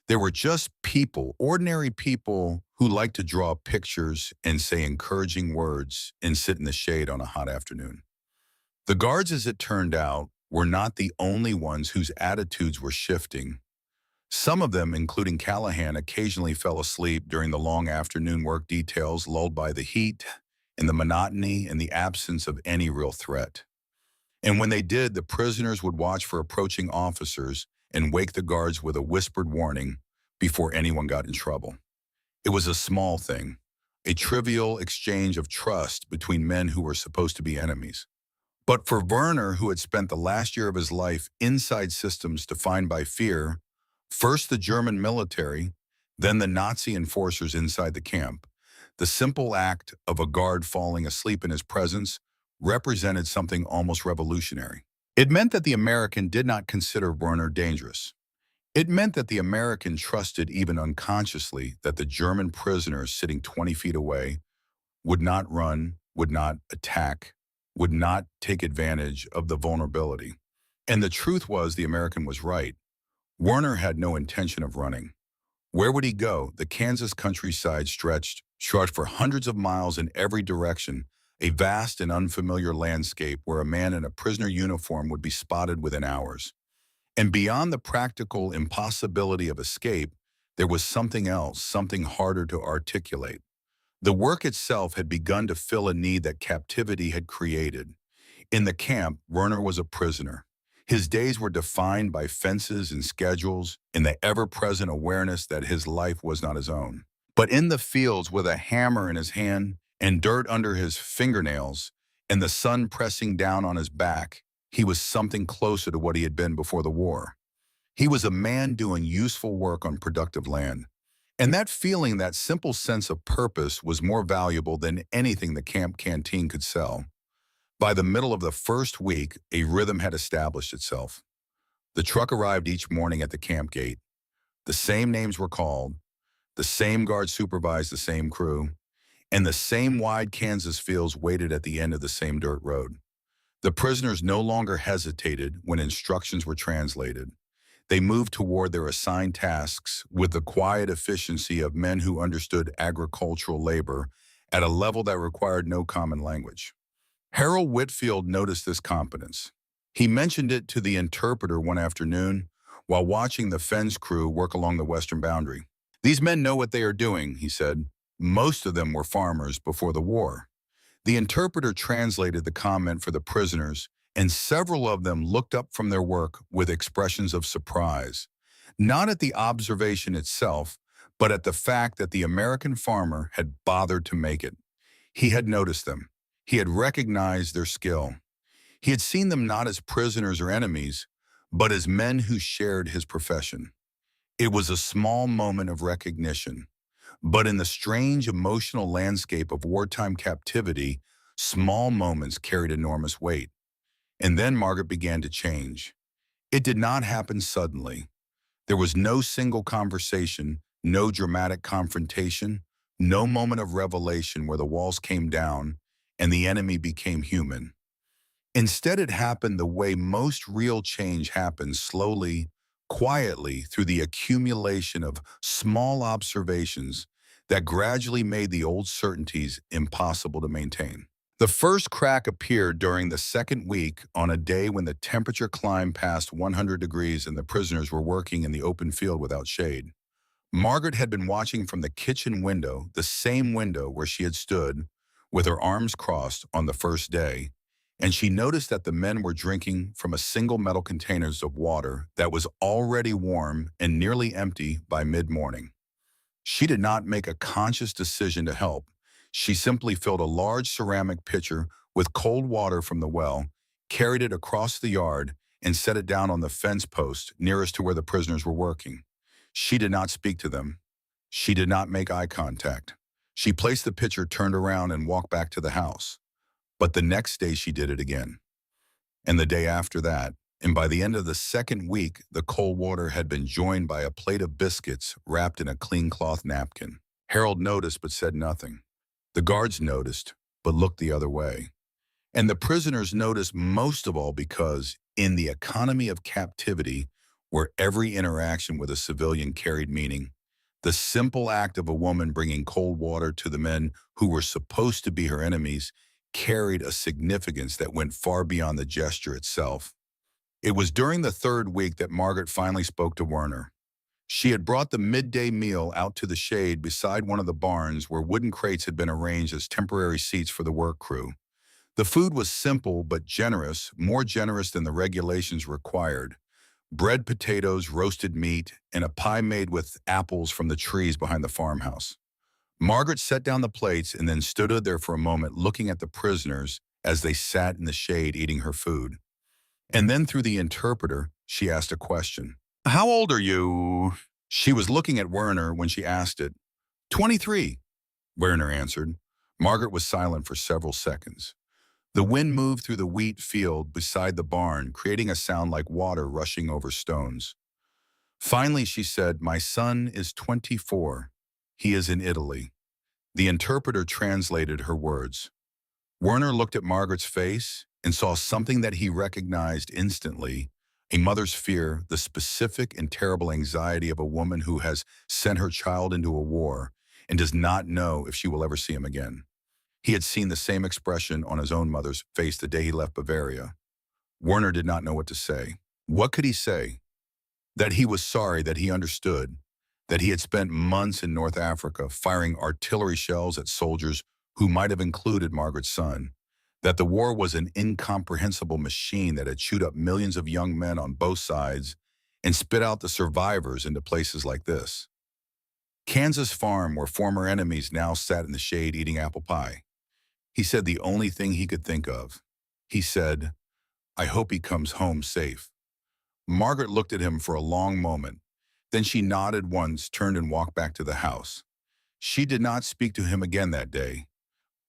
there were just people, ordinary people who liked to draw pictures and say encouraging words and sit in the shade on a hot afternoon. The guards, as it turned out, were not the only ones whose attitudes were shifting. Some of them, including Callahan, occasionally fell asleep during the long afternoon work details, lulled by the heat and the monotony and the absence of any real threat. And when they did, the prisoners would watch for approaching officers and wake the guards with a whispered warning before anyone got in trouble. It was a small thing, a trivial exchange of trust between men who were supposed to be enemies. But for Werner, who had spent the last year of his life inside systems defined by fear, first the German military, then the Nazi enforcers inside the camp, the simple act of a guard falling asleep in his presence represented something almost revolutionary. It meant that the American did not consider Werner dangerous. It meant that the American trusted, even unconsciously, that the German prisoner sitting 20 feet away would not run, would not attack, would not take advantage of the vulnerability. And the truth was, the American was right. Werner had no intention of running. Where would he go? The Kansas countryside stretched for hundreds of miles in every direction, a vast and unfamiliar landscape where a man in a prisoner uniform would be spotted within hours. And beyond the practical impossibility of escape, there was something else, something harder to articulate. The work itself had begun to fill a need that captivity had created. In the camp, Werner was a prisoner. His days were defined by fences and schedules, and the ever-present awareness that his life was not his own. But in the fields, with a hammer in his hand and dirt under his fingernails, and the sun pressing down on his back, he was something closer to what he had been before the war. He was a man doing useful work on productive land. And that feeling, that simple sense of purpose, was more valuable than anything the camp canteen could sell. By the middle of the first week, a rhythm had established itself. The truck arrived each morning at the camp gate. The same names were called, the same guard supervised the same crew, and the same wide Kansas fields waited at the end of the same dirt road. The prisoners no longer hesitated when instructions were translated. They moved toward their assigned tasks with the quiet efficiency of men who understood agricultural labor at a level that required no common language. Harold Whitfield noticed this competence. He mentioned it to the interpreter one afternoon while watching the fence crew work along the western boundary. "These men know what they are doing," he said. "Most of them were farmers before the war." The interpreter translated the comment for the prisoners, and several of them looked up from their work with expressions of surprise, not at the observation itself, but at the fact that the American farmer had bothered to make it. He had noticed them. He had recognized their skill. He had seen them not as prisoners or enemies, but as men who shared his profession. It was a small moment of recognition, but in the strange emotional landscape of wartime captivity, small moments carried enormous weight. And then Margaret began to change. It did not happen suddenly. There was no single conversation, no dramatic confrontation, no moment of revelation where the walls came down and the enemy became human. Instead, it happened the way most real change happens, slowly, quietly, through the accumulation of small observations that gradually made the old certainties impossible to maintain. The first crack appeared during the second week on a day when the temperature climbed past 100 degrees and the prisoners were working in the open field without shade. Margaret had been watching from the kitchen window, the same window where she had stood, with her arms crossed on the first day, and she noticed that the men were drinking from a single metal container of water that was already warm and nearly empty by mid-morning. She did not make a conscious decision to help. She simply filled a large ceramic pitcher with cold water from the well, carried it across the yard, and set it down on the fence post nearest to where the prisoners were working. She did not speak to them. She did not make eye contact. She placed the pitcher, turned around, and walked back to the house. But the next day she did it again. And the day after that, and by the end of the second week, the cold water had been joined by a plate of biscuits wrapped in a clean cloth napkin. Harold noticed but said nothing. The guards noticed, but looked the other way. And the prisoners noticed most of all because, in the economy of captivity, where every interaction with a civilian carried meaning, the simple act of a woman bringing cold water to the men who were supposed to be her enemies carried a significance that went far beyond the gesture itself. It was during the third week that Margaret finally spoke to Werner. She had brought the midday meal out to the shade beside one of the barns where wooden crates had been arranged as temporary seats for the work crew. The food was simple but generous, more generous than the regulations required. Bread, potatoes, roasted meat, and a pie made with apples from the trees behind the farmhouse. Margaret set down the plates and then stood there for a moment looking at the prisoners as they sat in the shade eating her food. And then through the interpreter, she asked a question. "How old are you?" She was looking at Werner when she asked it. 23, Werner answered. Margaret was silent for several seconds. The wind moved through the wheat field beside the barn, creating a sound like water rushing over stones. Finally, she said, "My son is 24. He is in Italy." The interpreter translated her words. Werner looked at Margaret's face and saw something that he recognized instantly, a mother's fear, the specific and terrible anxiety of a woman who has sent her child into a war and does not know if she will ever see him again. He had seen the same expression on his own mother's face the day he left Bavaria. Werner did not know what to say. What could he say? That he was sorry, that he understood, that he had spent months in North Africa firing artillery shells at soldiers who might have included Margaret's son, that the war was an incomprehensible machine that had chewed up millions of young men on both sides and spit out the survivors into places like this. Kansas Farm, where former enemies now sat in the shade eating apple pie. He said the only thing he could think of. He said, "I hope he comes home safe." Margaret looked at him for a long moment. Then she nodded once, turned and walked back to the house. She did not speak to him again that day.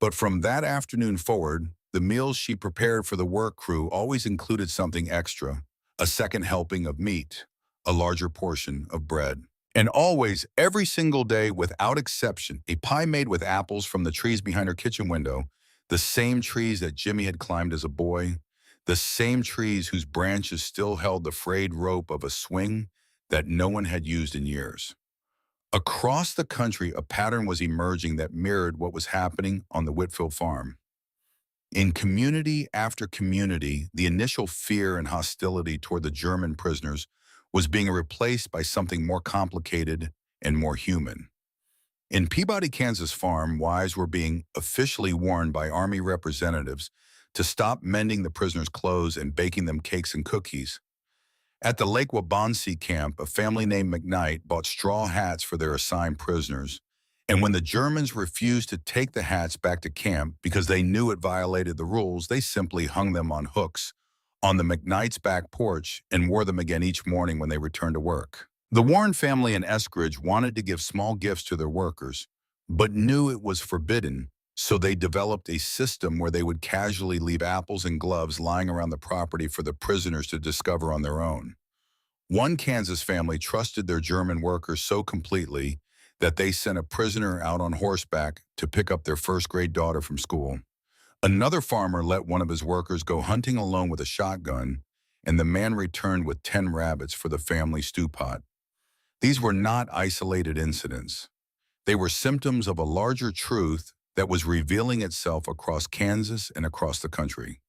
But from that afternoon forward, the meals she prepared for the work crew always included something extra, a second helping of meat, a larger portion of bread. And always, every single day, without exception, a pie made with apples from the trees behind her kitchen window, the same trees that Jimmy had climbed as a boy, the same trees whose branches still held the frayed rope of a swing that no one had used in years. Across the country, a pattern was emerging that mirrored what was happening on the Whitfield farm. In community after community, the initial fear and hostility toward the German prisoners was being replaced by something more complicated and more human. In Peabody, Kansas farm, wives were being officially warned by Army representatives to stop mending the prisoners' clothes and baking them cakes and cookies. At the Lake Wabansie camp, a family named McKnight bought straw hats for their assigned prisoners. And when the Germans refused to take the hats back to camp because they knew it violated the rules, they simply hung them on hooks on the McKnight's back porch and wore them again each morning when they returned to work. The Warren family in Eskridge wanted to give small gifts to their workers, but knew it was forbidden, so they developed a system where they would casually leave apples and gloves lying around the property for the prisoners to discover on their own. One Kansas family trusted their German workers so completely that they sent a prisoner out on horseback to pick up their first-grade daughter from school. Another farmer let one of his workers go hunting alone with a shotgun, and the man returned with 10 rabbits for the family stew pot. These were not isolated incidents. They were symptoms of a larger truth that was revealing itself across Kansas and across the country.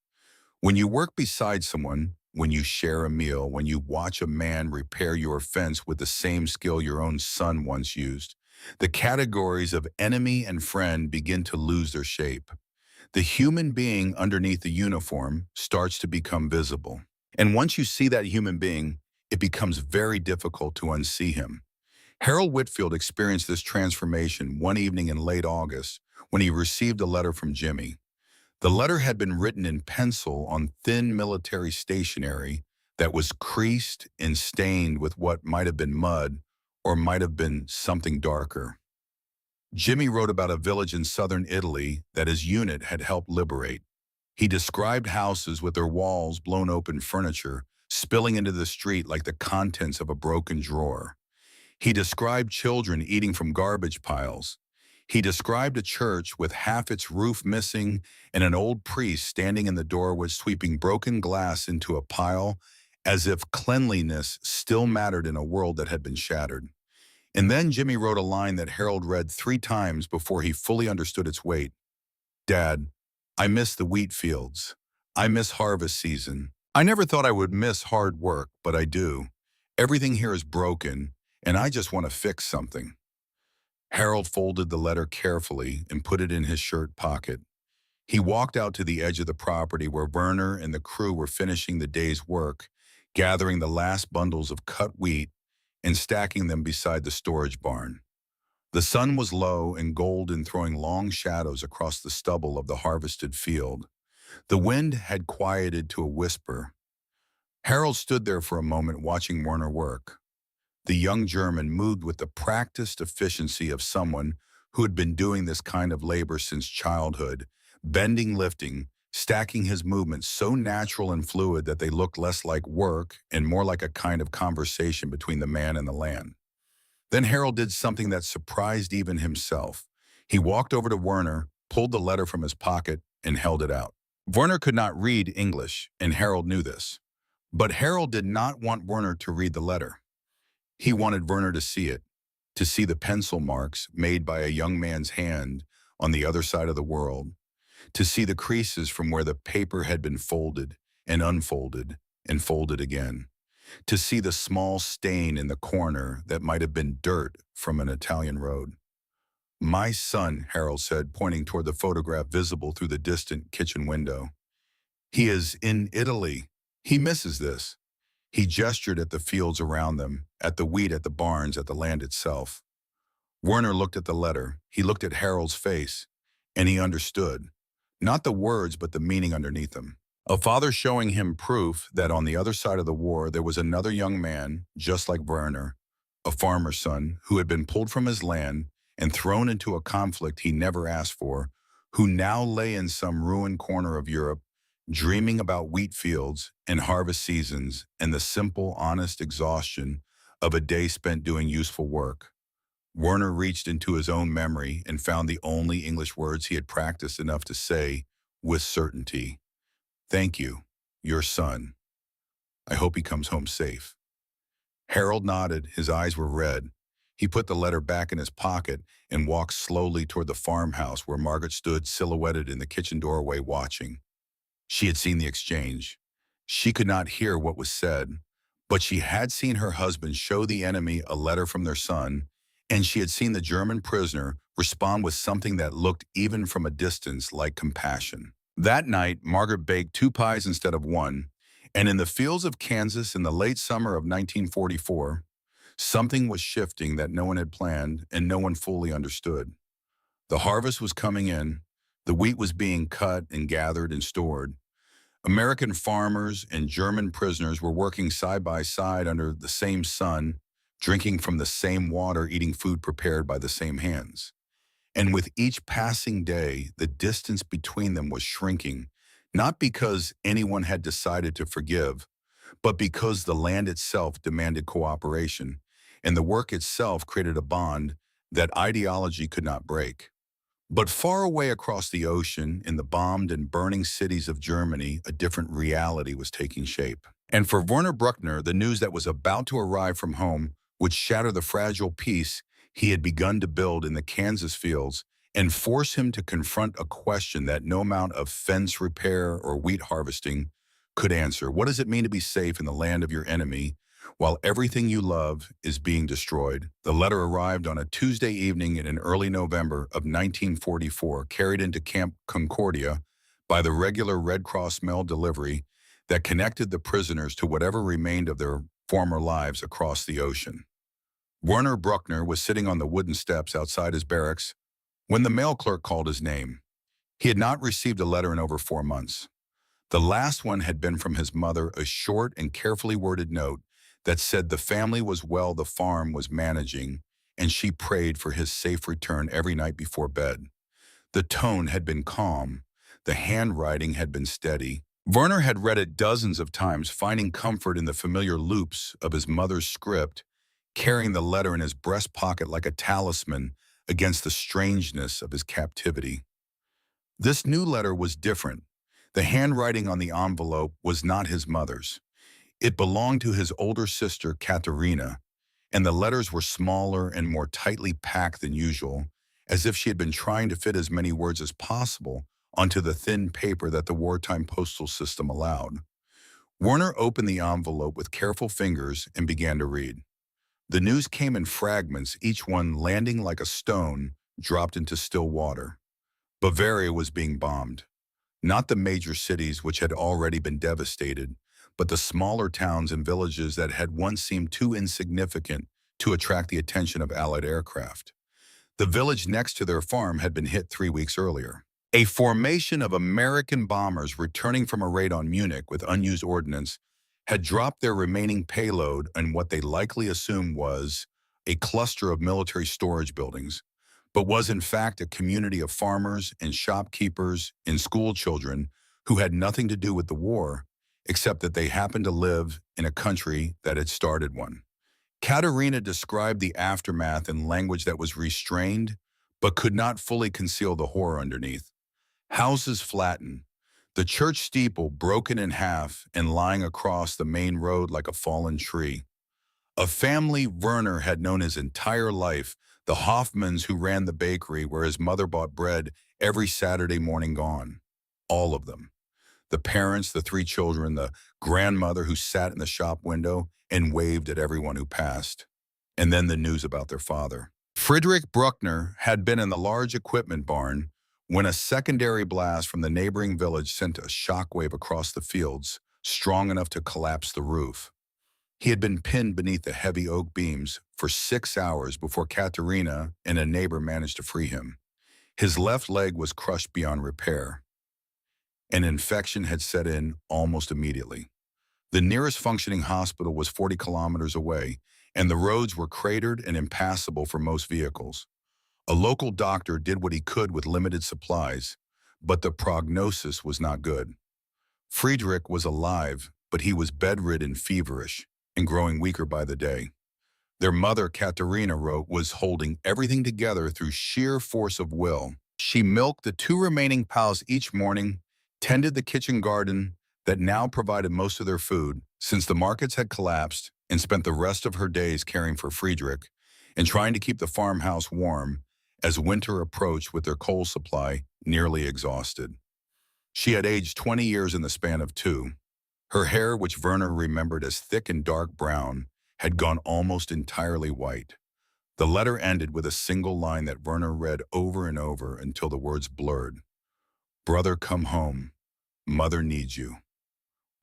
When you work beside someone, when you share a meal, when you watch a man repair your fence with the same skill your own son once used, the categories of enemy and friend begin to lose their shape. The human being underneath the uniform starts to become visible. And once you see that human being, it becomes very difficult to unsee him. Harold Whitfield experienced this transformation one evening in late August when he received a letter from Jimmy. The letter had been written in pencil on thin military stationery that was creased and stained with what might have been mud or might have been something darker. Jimmy wrote about a village in southern Italy that his unit had helped liberate. He described houses with their walls blown open, furniture spilling into the street like the contents of a broken drawer. He described children eating from garbage piles. He described a church with half its roof missing and an old priest standing in the doorway sweeping broken glass into a pile as if cleanliness still mattered in a world that had been shattered. And then Jimmy wrote a line that Harold read 3 times before he fully understood its weight. "Dad, I miss the wheat fields. I miss harvest season. I never thought I would miss hard work, but I do. Everything here is broken, and I just want to fix something." Harold folded the letter carefully and put it in his shirt pocket. He walked out to the edge of the property where Werner and the crew were finishing the day's work, gathering the last bundles of cut wheat and stacking them beside the storage barn. The sun was low and golden, throwing long shadows across the stubble of the harvested field. The wind had quieted to a whisper. Harold stood there for a moment watching Werner work. The young German moved with the practiced efficiency of someone who had been doing this kind of labor since childhood, bending, lifting, stacking his movements so natural and fluid that they looked less like work and more like a kind of conversation between the man and the land. Then Harold did something that surprised even himself. He walked over to Werner, pulled the letter from his pocket, and held it out. Werner could not read English, and Harold knew this. But Harold did not want Werner to read the letter. He wanted Werner to see the pencil marks made by a young man's hand on the other side of the world, to see the creases from where the paper had been folded and unfolded and folded again, to see the small stain in the corner that might have been dirt from an Italian road. "My son," Harold said, pointing toward the photograph visible through the distant kitchen window. "He is in Italy. He misses this." He gestured at the fields around them, at the wheat, at the barns, at the land itself. Werner looked at the letter. He looked at Harold's face, and he understood. Not the words, but the meaning underneath them. A father showing him proof that on the other side of the war there was another young man, just like Werner, a farmer's son, who had been pulled from his land and thrown into a conflict he never asked for, who now lay in some ruined corner of Europe, dreaming about wheat fields and harvest seasons and the simple, honest exhaustion of a day spent doing useful work. Werner reached into his own memory and found the only English words he had practiced enough to say with certainty. "Thank you." your son. I hope he comes home safe." Harold nodded. His eyes were red. He put the letter back in his pocket and walked slowly toward the farmhouse where Margaret stood silhouetted in the kitchen doorway watching. She had seen the exchange. She could not hear what was said, but she had seen her husband show the enemy a letter from their son, and she had seen the German prisoner respond with something that looked, even from a distance, like compassion. That night, Margaret baked 2 pies instead of one, and in the fields of Kansas in the late summer of 1944, something was shifting that no one had planned and no one fully understood. The harvest was coming in, the wheat was being cut and gathered and stored. American farmers and German prisoners were working side by side under the same sun, drinking from the same water, eating food prepared by the same hands. And with each passing day, the distance between them was shrinking, not because anyone had decided to forgive, but because the land itself demanded cooperation, and the work itself created a bond that ideology could not break. But far away across the ocean, in the bombed and burning cities of Germany, a different reality was taking shape. And for Werner Bruckner, the news that was about to arrive from home would shatter the fragile peace he had begun to build in the Kansas fields and force him to confront a question that no amount of fence repair or wheat harvesting could answer. What does it mean to be safe in the land of your enemy while everything you love is being destroyed? The letter arrived on a Tuesday evening in early November of 1944, carried into Camp Concordia by the regular Red Cross mail delivery that connected the prisoners to whatever remained of their former lives across the ocean. Werner Bruckner was sitting on the wooden steps outside his barracks when the mail clerk called his name. He had not received a letter in over 4 months. The last one had been from his mother, a short and carefully worded note that said the family was well, the farm was managing, and she prayed for his safe return every night before bed. The tone had been calm. The handwriting had been steady. Werner had read it dozens of times, finding comfort in the familiar loops of his mother's script, carrying the letter in his breast pocket like a talisman against the strangeness of his captivity. This new letter was different. The handwriting on the envelope was not his mother's. It belonged to his older sister, Katharina, and the letters were smaller and more tightly packed than usual, as if she had been trying to fit as many words as possible onto the thin paper that the wartime postal system allowed. Werner opened the envelope with careful fingers and began to read. The news came in fragments, each one landing like a stone dropped into still water. Bavaria was being bombed. Not the major cities, which had already been devastated, but the smaller towns and villages that had once seemed too insignificant to attract the attention of Allied aircraft. The village next to their farm had been hit 3 weeks earlier. A formation of American bombers returning from a raid on Munich with unused ordnance had dropped their remaining payload on what they likely assumed was a cluster of military storage buildings, but was in fact a community of farmers and shopkeepers and school children who had nothing to do with the war, except that they happened to live in a country that had started one. Katharina described the aftermath in language that was restrained, but could not fully conceal the horror underneath. Houses flattened, the church steeple broken in half and lying across the main road like a fallen tree. A family Werner had known his entire life, the Hoffmans who ran the bakery where his mother bought bread every Saturday morning, gone. All of them. The parents, the 3 children, the grandmother who sat in the shop window and waved at everyone who passed. And then the news about their father. Friedrich Bruckner had been in the large equipment barn when a secondary blast from the neighboring village sent a shockwave across the fields, strong enough to collapse the roof. He had been pinned beneath the heavy oak beams for 6 hours before Katharina and a neighbor managed to free him. His left leg was crushed beyond repair. An infection had set in almost immediately. The nearest functioning hospital was 40 kilometers away, and the roads were cratered and impassable for most vehicles. A local doctor did what he could with limited supplies, but the prognosis was not good. Friedrich was alive, but he was bedridden, feverish, and growing weaker by the day. Their mother, Katharina wrote, was holding everything together through sheer force of will. She milked the 2 remaining POWs each morning, tended the kitchen garden, that now provided most of their food, since the markets had collapsed, and spent the rest of her days caring for Friedrich and trying to keep the farmhouse warm as winter approached with their coal supply nearly exhausted. She had aged 20 years in the span of two. Her hair, which Werner remembered as thick and dark brown, had gone almost entirely white. The letter ended with a single line that Werner read over and over until the words blurred. "Brother, come home. Mother needs you."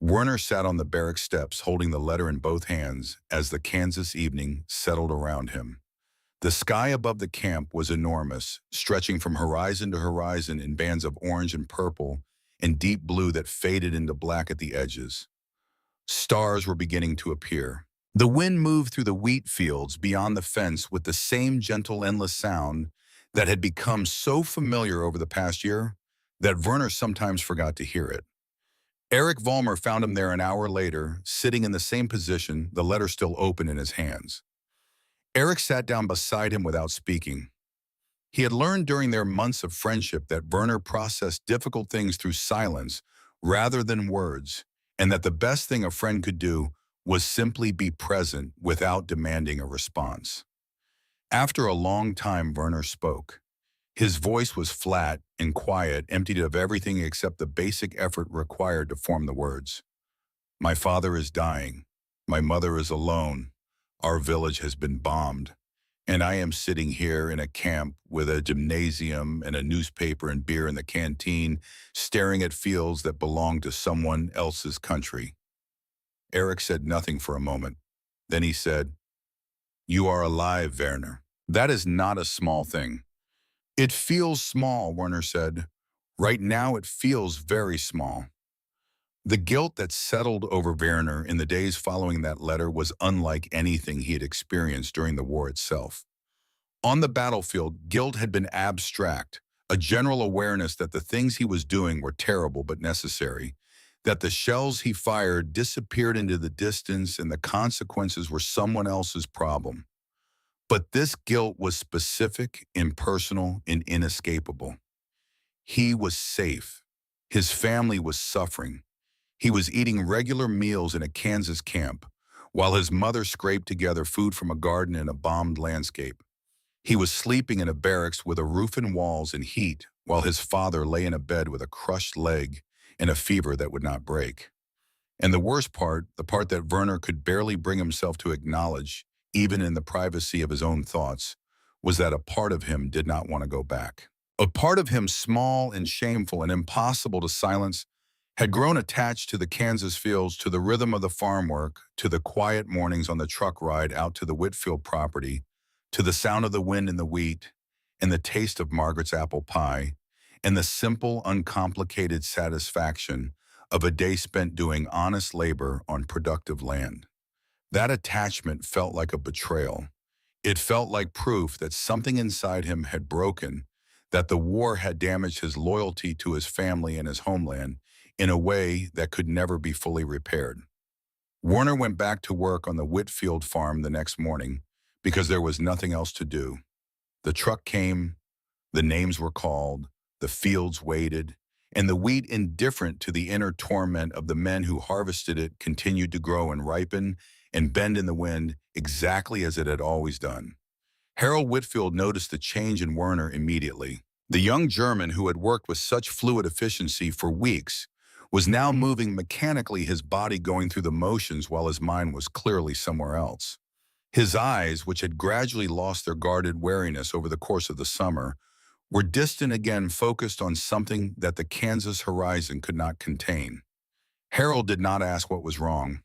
Werner sat on the barrack steps holding the letter in both hands as the Kansas evening settled around him. The sky above the camp was enormous, stretching from horizon to horizon in bands of orange and purple and deep blue that faded into black at the edges. Stars were beginning to appear. The wind moved through the wheat fields beyond the fence with the same gentle, endless sound that had become so familiar over the past year that Werner sometimes forgot to hear it. Erich Vollmer found him there an hour later, sitting in the same position, the letter still open in his hands. Erich sat down beside him without speaking. He had learned during their months of friendship that Werner processed difficult things through silence rather than words, and that the best thing a friend could do was simply be present without demanding a response. After a long time, Werner spoke. His voice was flat and quiet, emptied of everything except the basic effort required to form the words. "My father is dying. My mother is alone. Our village has been bombed. And I am sitting here in a camp with a gymnasium and a newspaper and beer in the canteen, staring at fields that belong to someone else's country." Erich said nothing for a moment. Then he said, "You are alive, Werner. That is not a small thing." "It feels small," Werner said. "Right now it feels very small." The guilt that settled over Werner in the days following that letter was unlike anything he had experienced during the war itself. On the battlefield, guilt had been abstract, a general awareness that the things he was doing were terrible but necessary, that the shells he fired disappeared into the distance and the consequences were someone else's problem. But this guilt was specific, impersonal, and inescapable. He was safe. His family was suffering. He was eating regular meals in a Kansas camp, while his mother scraped together food from a garden in a bombed landscape. He was sleeping in a barracks with a roof and walls and heat, while his father lay in a bed with a crushed leg and a fever that would not break. And the worst part, the part that Werner could barely bring himself to acknowledge, even in the privacy of his own thoughts, was that a part of him did not want to go back. A part of him, small and shameful and impossible to silence, had grown attached to the Kansas fields, to the rhythm of the farm work, to the quiet mornings on the truck ride out to the Whitfield property, to the sound of the wind in the wheat, and the taste of Margaret's apple pie, and the simple, uncomplicated satisfaction of a day spent doing honest labor on productive land. That attachment felt like a betrayal. It felt like proof that something inside him had broken, that the war had damaged his loyalty to his family and his homeland in a way that could never be fully repaired. Werner went back to work on the Whitfield farm the next morning because there was nothing else to do. The truck came, the names were called, the fields waited, and the wheat, indifferent to the inner torment of the men who harvested it, continued to grow and ripen and bend in the wind exactly as it had always done. Harold Whitfield noticed the change in Werner immediately. The young German who had worked with such fluid efficiency for weeks was now moving mechanically, his body going through the motions while his mind was clearly somewhere else. His eyes, which had gradually lost their guarded wariness over the course of the summer, were distant again, focused on something that the Kansas horizon could not contain. Harold did not ask what was wrong.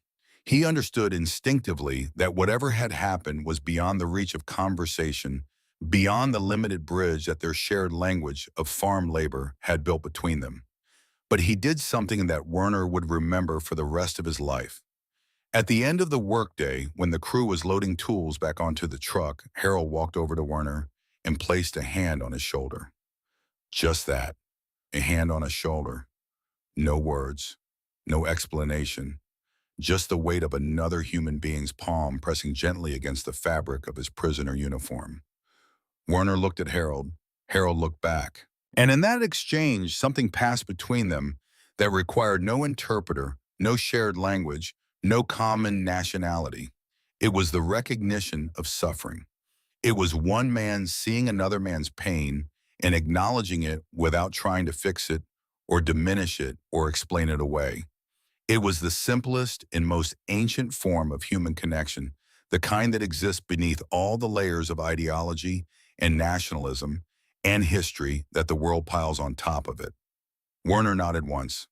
He understood instinctively that whatever had happened was beyond the reach of conversation, beyond the limited bridge that their shared language of farm labor had built between them. But he did something that Werner would remember for the rest of his life. At the end of the workday, when the crew was loading tools back onto the truck, Harold walked over to Werner and placed a hand on his shoulder. Just that, a hand on his shoulder. No words, no explanation, just the weight of another human being's palm pressing gently against the fabric of his prisoner uniform. Werner looked at Harold. Harold looked back. And in that exchange, something passed between them that required no interpreter, no shared language, no common nationality. It was the recognition of suffering. It was one man seeing another man's pain and acknowledging it without trying to fix it or diminish it or explain it away. It was the simplest and most ancient form of human connection, the kind that exists beneath all the layers of ideology and nationalism and history that the world piles on top of it. Werner nodded once.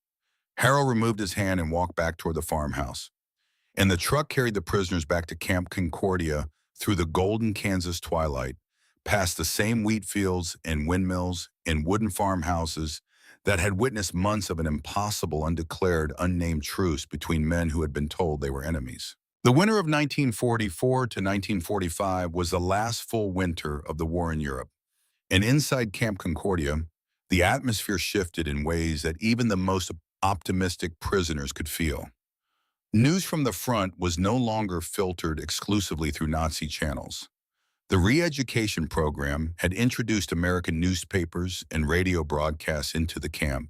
Harold removed his hand and walked back toward the farmhouse. And the truck carried the prisoners back to Camp Concordia through the golden Kansas twilight, past the same wheat fields and windmills and wooden farmhouses that had witnessed months of an impossible, undeclared, unnamed truce between men who had been told they were enemies. The winter of 1944 to 1945 was the last full winter of the war in Europe, and inside Camp Concordia, the atmosphere shifted in ways that even the most optimistic prisoners could feel. News from the front was no longer filtered exclusively through Nazi channels. The re-education program had introduced American newspapers and radio broadcasts into the camp,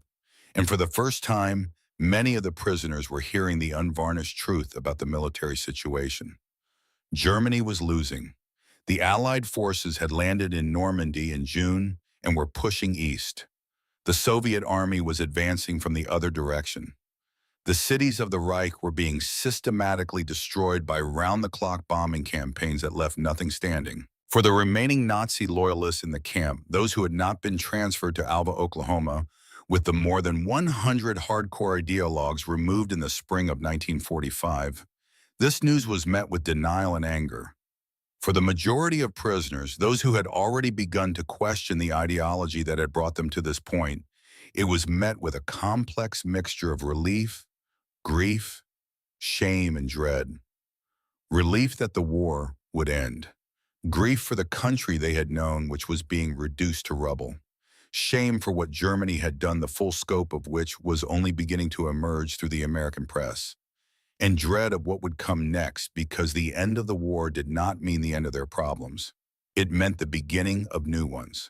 and for the first time, many of the prisoners were hearing the unvarnished truth about the military situation. Germany was losing. The Allied forces had landed in Normandy in June and were pushing east. The Soviet army was advancing from the other direction. The cities of the Reich were being systematically destroyed by round-the-clock bombing campaigns that left nothing standing. For the remaining Nazi loyalists in the camp, those who had not been transferred to Alva, Oklahoma, with the more than 100 hardcore ideologues removed in the spring of 1945, this news was met with denial and anger. For the majority of prisoners, those who had already begun to question the ideology that had brought them to this point, it was met with a complex mixture of relief, grief, shame, and dread. Relief that the war would end. Grief for the country they had known, which was being reduced to rubble. Shame for what Germany had done, the full scope of which was only beginning to emerge through the American press. And dread of what would come next, because the end of the war did not mean the end of their problems. It meant the beginning of new ones.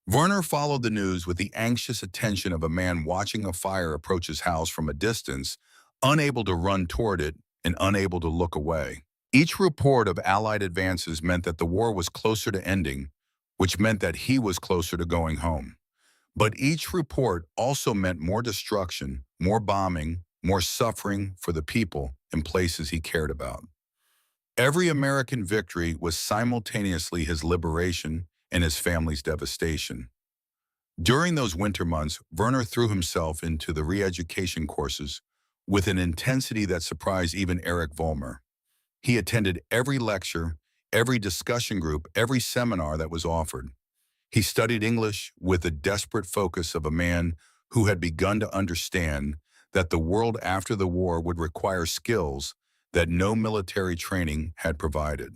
Werner followed the news with the anxious attention of a man watching a fire approach his house from a distance, unable to run toward it and unable to look away. Each report of Allied advances meant that the war was closer to ending, which meant that he was closer to going home. But each report also meant more destruction, more bombing, more suffering for the people and places he cared about. Every American victory was simultaneously his liberation and his family's devastation. During those winter months, Werner threw himself into the re-education courses with an intensity that surprised even Erich Vollmer. He attended every lecture, every discussion group, every seminar that was offered. He studied English with the desperate focus of a man who had begun to understand that the world after the war would require skills that no military training had provided.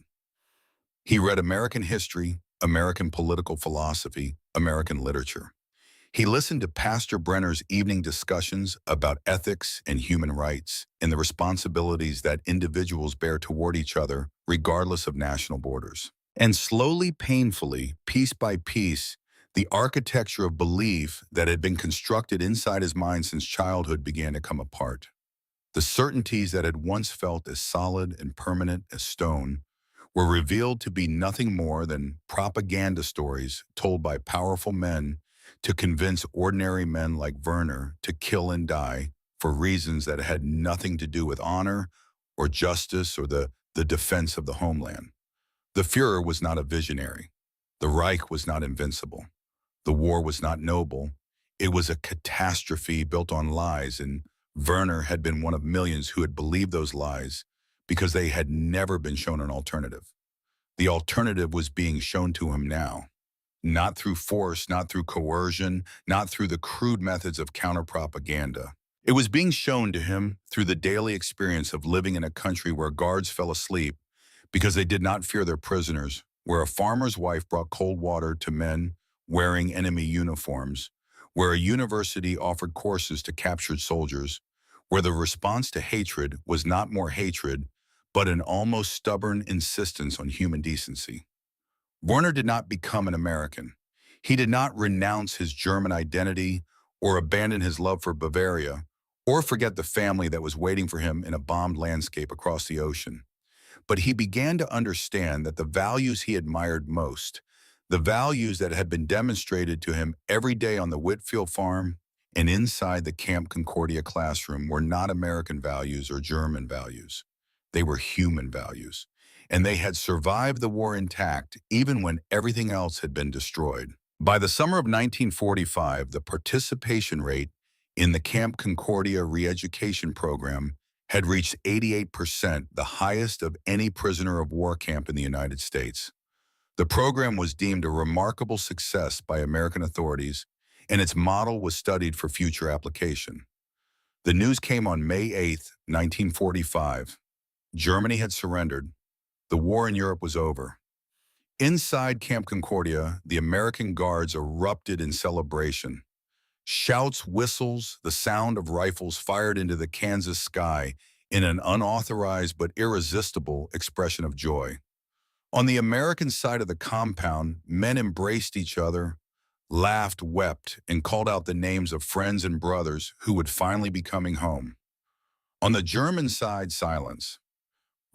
He read American history, American political philosophy, American literature. He listened to Pastor Brenner's evening discussions about ethics and human rights and the responsibilities that individuals bear toward each other, regardless of national borders. And slowly, painfully, piece by piece, the architecture of belief that had been constructed inside his mind since childhood began to come apart. The certainties that had once felt as solid and permanent as stone were revealed to be nothing more than propaganda stories told by powerful men to convince ordinary men like Werner to kill and die for reasons that had nothing to do with honor or justice or the defense of the homeland. The Führer was not a visionary. The Reich was not invincible. The war was not noble. It was a catastrophe built on lies, and Werner had been one of millions who had believed those lies because they had never been shown an alternative. The alternative was being shown to him now, not through force, not through coercion, not through the crude methods of counter-propaganda. It was being shown to him through the daily experience of living in a country where guards fell asleep because they did not fear their prisoners, where a farmer's wife brought cold water to men wearing enemy uniforms, where a university offered courses to captured soldiers, where the response to hatred was not more hatred, but an almost stubborn insistence on human decency. Werner did not become an American. He did not renounce his German identity or abandon his love for Bavaria, or forget the family that was waiting for him in a bombed landscape across the ocean. But he began to understand that the values he admired most, the values that had been demonstrated to him every day on the Whitfield farm and inside the Camp Concordia classroom, were not American values or German values. They were human values. And they had survived the war intact even when everything else had been destroyed. By the summer of 1945, the participation rate in the Camp Concordia re-education program had reached 88%, the highest of any prisoner of war camp in the United States. The program was deemed a remarkable success by American authorities, and its model was studied for future application. The news came on May 8, 1945. Germany had surrendered. The war in Europe was over. Inside Camp Concordia, the American guards erupted in celebration. Shouts, whistles, the sound of rifles fired into the Kansas sky in an unauthorized but irresistible expression of joy. On the American side of the compound, men embraced each other, laughed, wept, and called out the names of friends and brothers who would finally be coming home. On the German side, silence.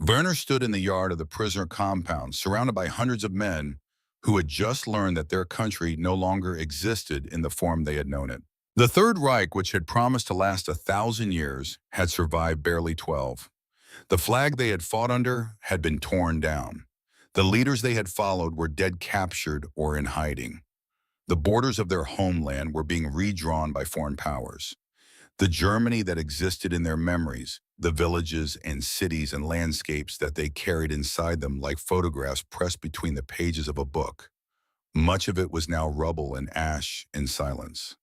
Werner stood in the yard of the prisoner compound, surrounded by hundreds of men who had just learned that their country no longer existed in the form they had known it. The Third Reich, which had promised to last 1,000 years, had survived barely 12. The flag they had fought under had been torn down. The leaders they had followed were dead, captured, or in hiding. The borders of their homeland were being redrawn by foreign powers. The Germany that existed in their memories, the villages and cities and landscapes that they carried inside them like photographs pressed between the pages of a book. Much of it was now rubble and ash and silence.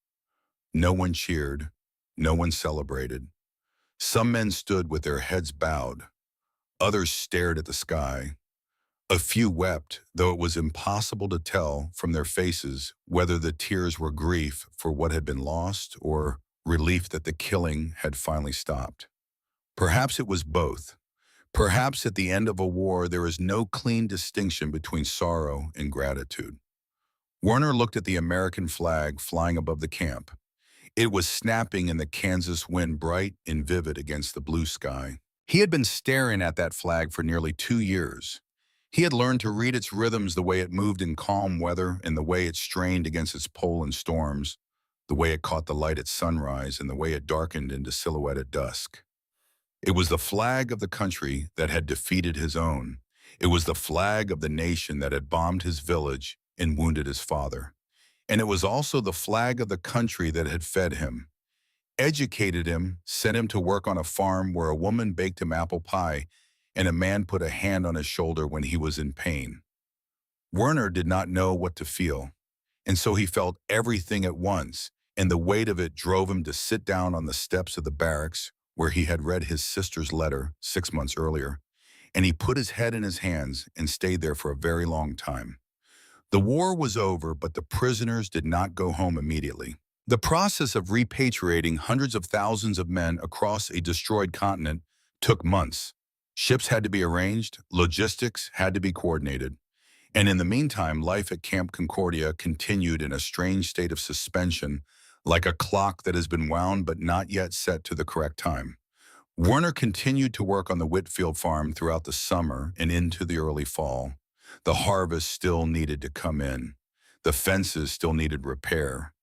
No one cheered. No one celebrated. Some men stood with their heads bowed. Others stared at the sky. A few wept, though it was impossible to tell from their faces whether the tears were grief for what had been lost or relief that the killing had finally stopped. Perhaps it was both. Perhaps at the end of a war there is no clean distinction between sorrow and gratitude. Werner looked at the American flag flying above the camp. It was snapping in the Kansas wind, bright and vivid against the blue sky. He had been staring at that flag for nearly 2 years. He had learned to read its rhythms, the way it moved in calm weather and the way it strained against its pole in storms, the way it caught the light at sunrise and the way it darkened into silhouette at dusk. It was the flag of the country that had defeated his own. It was the flag of the nation that had bombed his village and wounded his father. And it was also the flag of the country that had fed him, educated him, sent him to work on a farm where a woman baked him apple pie and a man put a hand on his shoulder when he was in pain. Werner did not know what to feel, and so he felt everything at once, and the weight of it drove him to sit down on the steps of the barracks where he had read his sister's letter 6 months earlier, and he put his head in his hands and stayed there for a very long time. The war was over, but the prisoners did not go home immediately. The process of repatriating hundreds of thousands of men across a destroyed continent took months. Ships had to be arranged, logistics had to be coordinated. And in the meantime, life at Camp Concordia continued in a strange state of suspension, like a clock that has been wound but not yet set to the correct time. Werner continued to work on the Whitfield farm throughout the summer and into the early fall. The harvest still needed to come in. The fences still needed repair.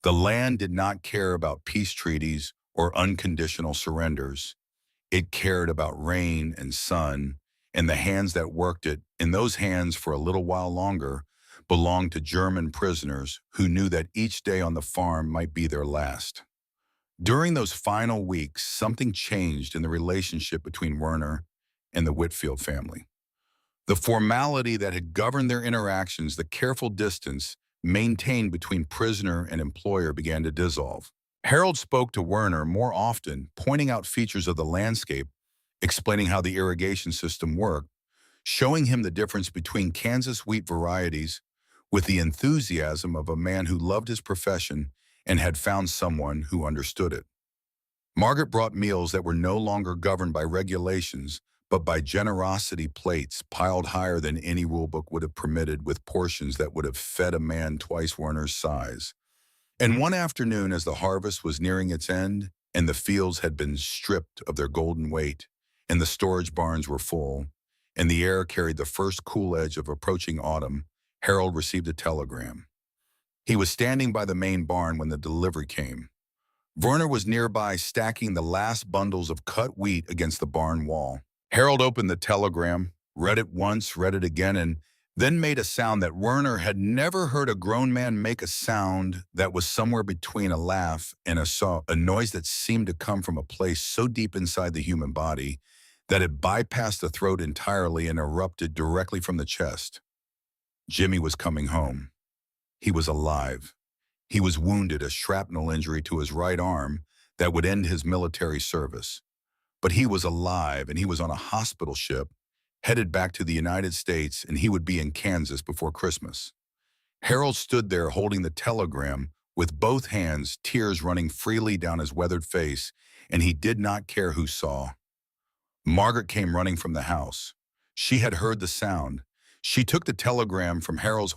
The land did not care about peace treaties or unconditional surrenders. It cared about rain and sun, and the hands that worked it, and those hands for a little while longer, belonged to German prisoners who knew that each day on the farm might be their last. During those final weeks, something changed in the relationship between Werner and the Whitfield family. The formality that had governed their interactions, the careful distance maintained between prisoner and employer, began to dissolve. Harold spoke to Werner more often, pointing out features of the landscape, explaining how the irrigation system worked, showing him the difference between Kansas wheat varieties with the enthusiasm of a man who loved his profession and had found someone who understood it. Margaret brought meals that were no longer governed by regulations, but by generosity, plates piled higher than any rulebook would have permitted, with portions that would have fed a man twice Werner's size. And one afternoon, as the harvest was nearing its end, and the fields had been stripped of their golden weight, and the storage barns were full, and the air carried the first cool edge of approaching autumn, Harold received a telegram. He was standing by the main barn when the delivery came. Werner was nearby stacking the last bundles of cut wheat against the barn wall. Harold opened the telegram, read it once, read it again, and then made a sound that Werner had never heard a grown man make, a sound that was somewhere between a laugh and a sob, a noise that seemed to come from a place so deep inside the human body that it bypassed the throat entirely and erupted directly from the chest. Jimmy was coming home. He was alive. He was wounded, a shrapnel injury to his right arm that would end his military service. But he was alive, and he was on a hospital ship headed back to the United States, and he would be in Kansas before Christmas. Harold stood there holding the telegram with both hands, tears running freely down his weathered face, and he did not care who saw. Margaret came running from the house. She had heard the sound. She took the telegram from Harold's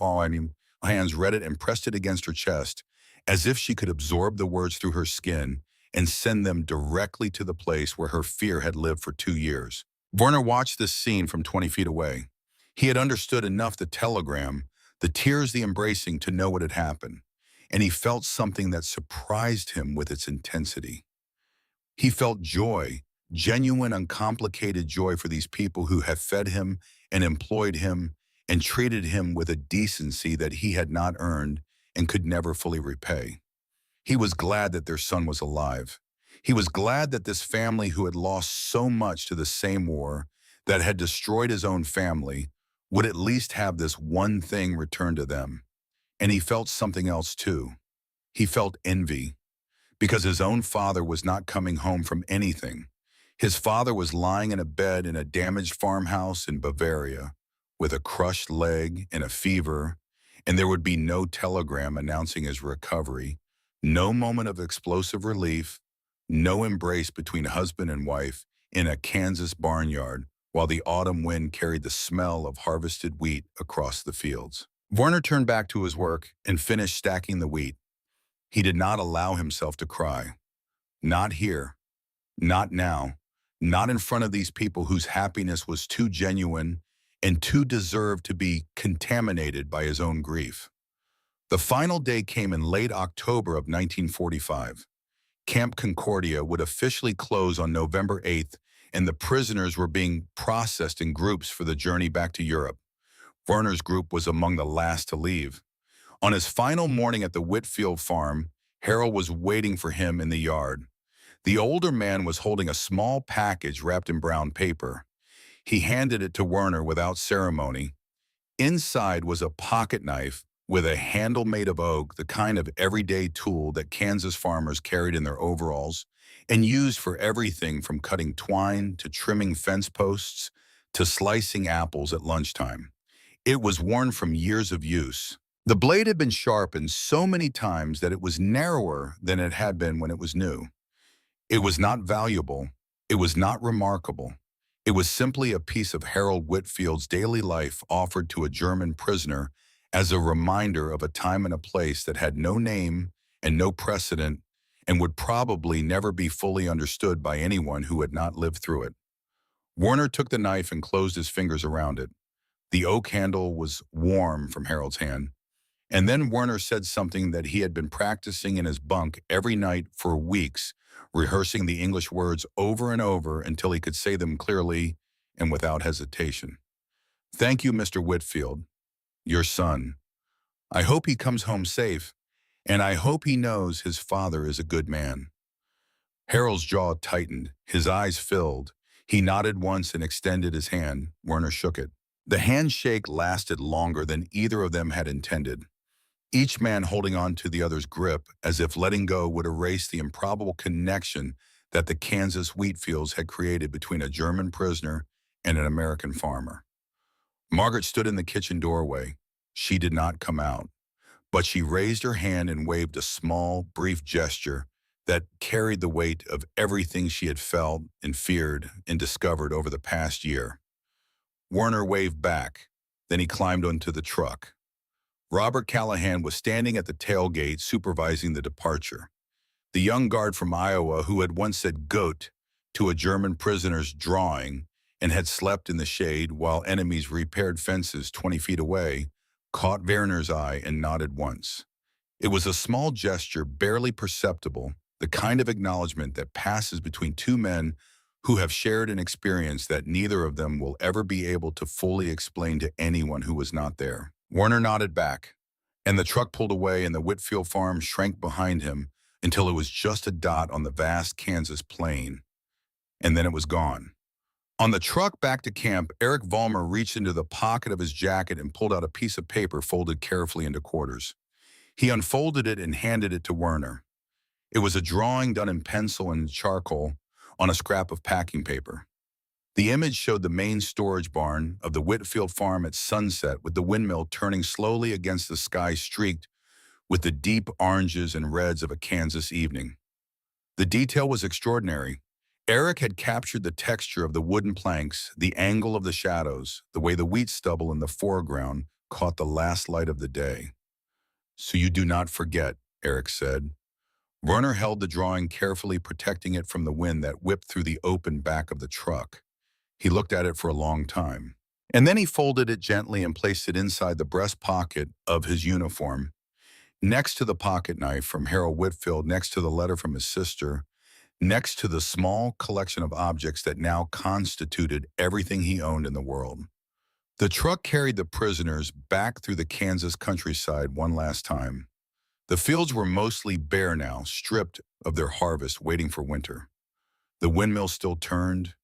hands, read it, and pressed it against her chest, as if she could absorb the words through her skin and send them directly to the place where her fear had lived for 2 years. Werner watched this scene from 20 feet away. He had understood enough the telegram, the tears, the embracing, to know what had happened, and he felt something that surprised him with its intensity. He felt joy, genuine, uncomplicated joy for these people who had fed him and employed him and treated him with a decency that he had not earned and could never fully repay. He was glad that their son was alive. He was glad that this family who had lost so much to the same war that had destroyed his own family would at least have this one thing returned to them. And he felt something else too. He felt envy, because his own father was not coming home from anything. His father was lying in a bed in a damaged farmhouse in Bavaria with a crushed leg and a fever, and there would be no telegram announcing his recovery, no moment of explosive relief, no embrace between husband and wife in a Kansas barnyard while the autumn wind carried the smell of harvested wheat across the fields. Werner turned back to his work and finished stacking the wheat. He did not allow himself to cry. Not here. Not now. Not in front of these people whose happiness was too genuine and too deserved to be contaminated by his own grief. The final day came in late October of 1945. Camp Concordia would officially close on November 8th, and the prisoners were being processed in groups for the journey back to Europe. Werner's group was among the last to leave. On his final morning at the Whitfield farm, Harold was waiting for him in the yard. The older man was holding a small package wrapped in brown paper. He handed it to Werner without ceremony. Inside was a pocket knife with a handle made of oak, the kind of everyday tool that Kansas farmers carried in their overalls and used for everything from cutting twine to trimming fence posts to slicing apples at lunchtime. It was worn from years of use. The blade had been sharpened so many times that it was narrower than it had been when it was new. It was not valuable. It was not remarkable. It was simply a piece of Harold Whitfield's daily life offered to a German prisoner as a reminder of a time and a place that had no name and no precedent and would probably never be fully understood by anyone who had not lived through it. Werner took the knife and closed his fingers around it. The oak handle was warm from Harold's hand. And then Werner said something that he had been practicing in his bunk every night for weeks, rehearsing the English words over and over until he could say them clearly and without hesitation. "Thank you, Mr. Whitfield, your son. I hope he comes home safe, and I hope he knows his father is a good man." Harold's jaw tightened, his eyes filled. He nodded once and extended his hand. Werner shook it. The handshake lasted longer than either of them had intended, each man holding on to the other's grip as if letting go would erase the improbable connection that the Kansas wheat fields had created between a German prisoner and an American farmer. Margaret stood in the kitchen doorway. She did not come out, but she raised her hand and waved a small, brief gesture that carried the weight of everything she had felt and feared and discovered over the past year. Werner waved back. Then he climbed onto the truck. Robert Callahan was standing at the tailgate supervising the departure. The young guard from Iowa who had once said "goat" to a German prisoner's drawing and had slept in the shade while enemies repaired fences 20 feet away, caught Werner's eye and nodded once. It was a small gesture, barely perceptible, the kind of acknowledgement that passes between two men who have shared an experience that neither of them will ever be able to fully explain to anyone who was not there. Werner nodded back, and the truck pulled away and the Whitfield farm shrank behind him until it was just a dot on the vast Kansas plain, and then it was gone. On the truck back to camp, Eric Vollmer reached into the pocket of his jacket and pulled out a piece of paper folded carefully into quarters. He unfolded it and handed it to Werner. It was a drawing done in pencil and charcoal on a scrap of packing paper. The image showed the main storage barn of the Whitfield farm at sunset with the windmill turning slowly against the sky streaked with the deep oranges and reds of a Kansas evening. The detail was extraordinary. Eric had captured the texture of the wooden planks, the angle of the shadows, the way the wheat stubble in the foreground caught the last light of the day. "So you do not forget," Eric said. Werner held the drawing carefully, protecting it from the wind that whipped through the open back of the truck. He looked at it for a long time. And then he folded it gently and placed it inside the breast pocket of his uniform, next to the pocket knife from Harold Whitfield, next to the letter from his sister, next to the small collection of objects that now constituted everything he owned in the world. The truck carried the prisoners back through the Kansas countryside one last time. The fields were mostly bare now, stripped of their harvest, waiting for winter. The windmill still turned.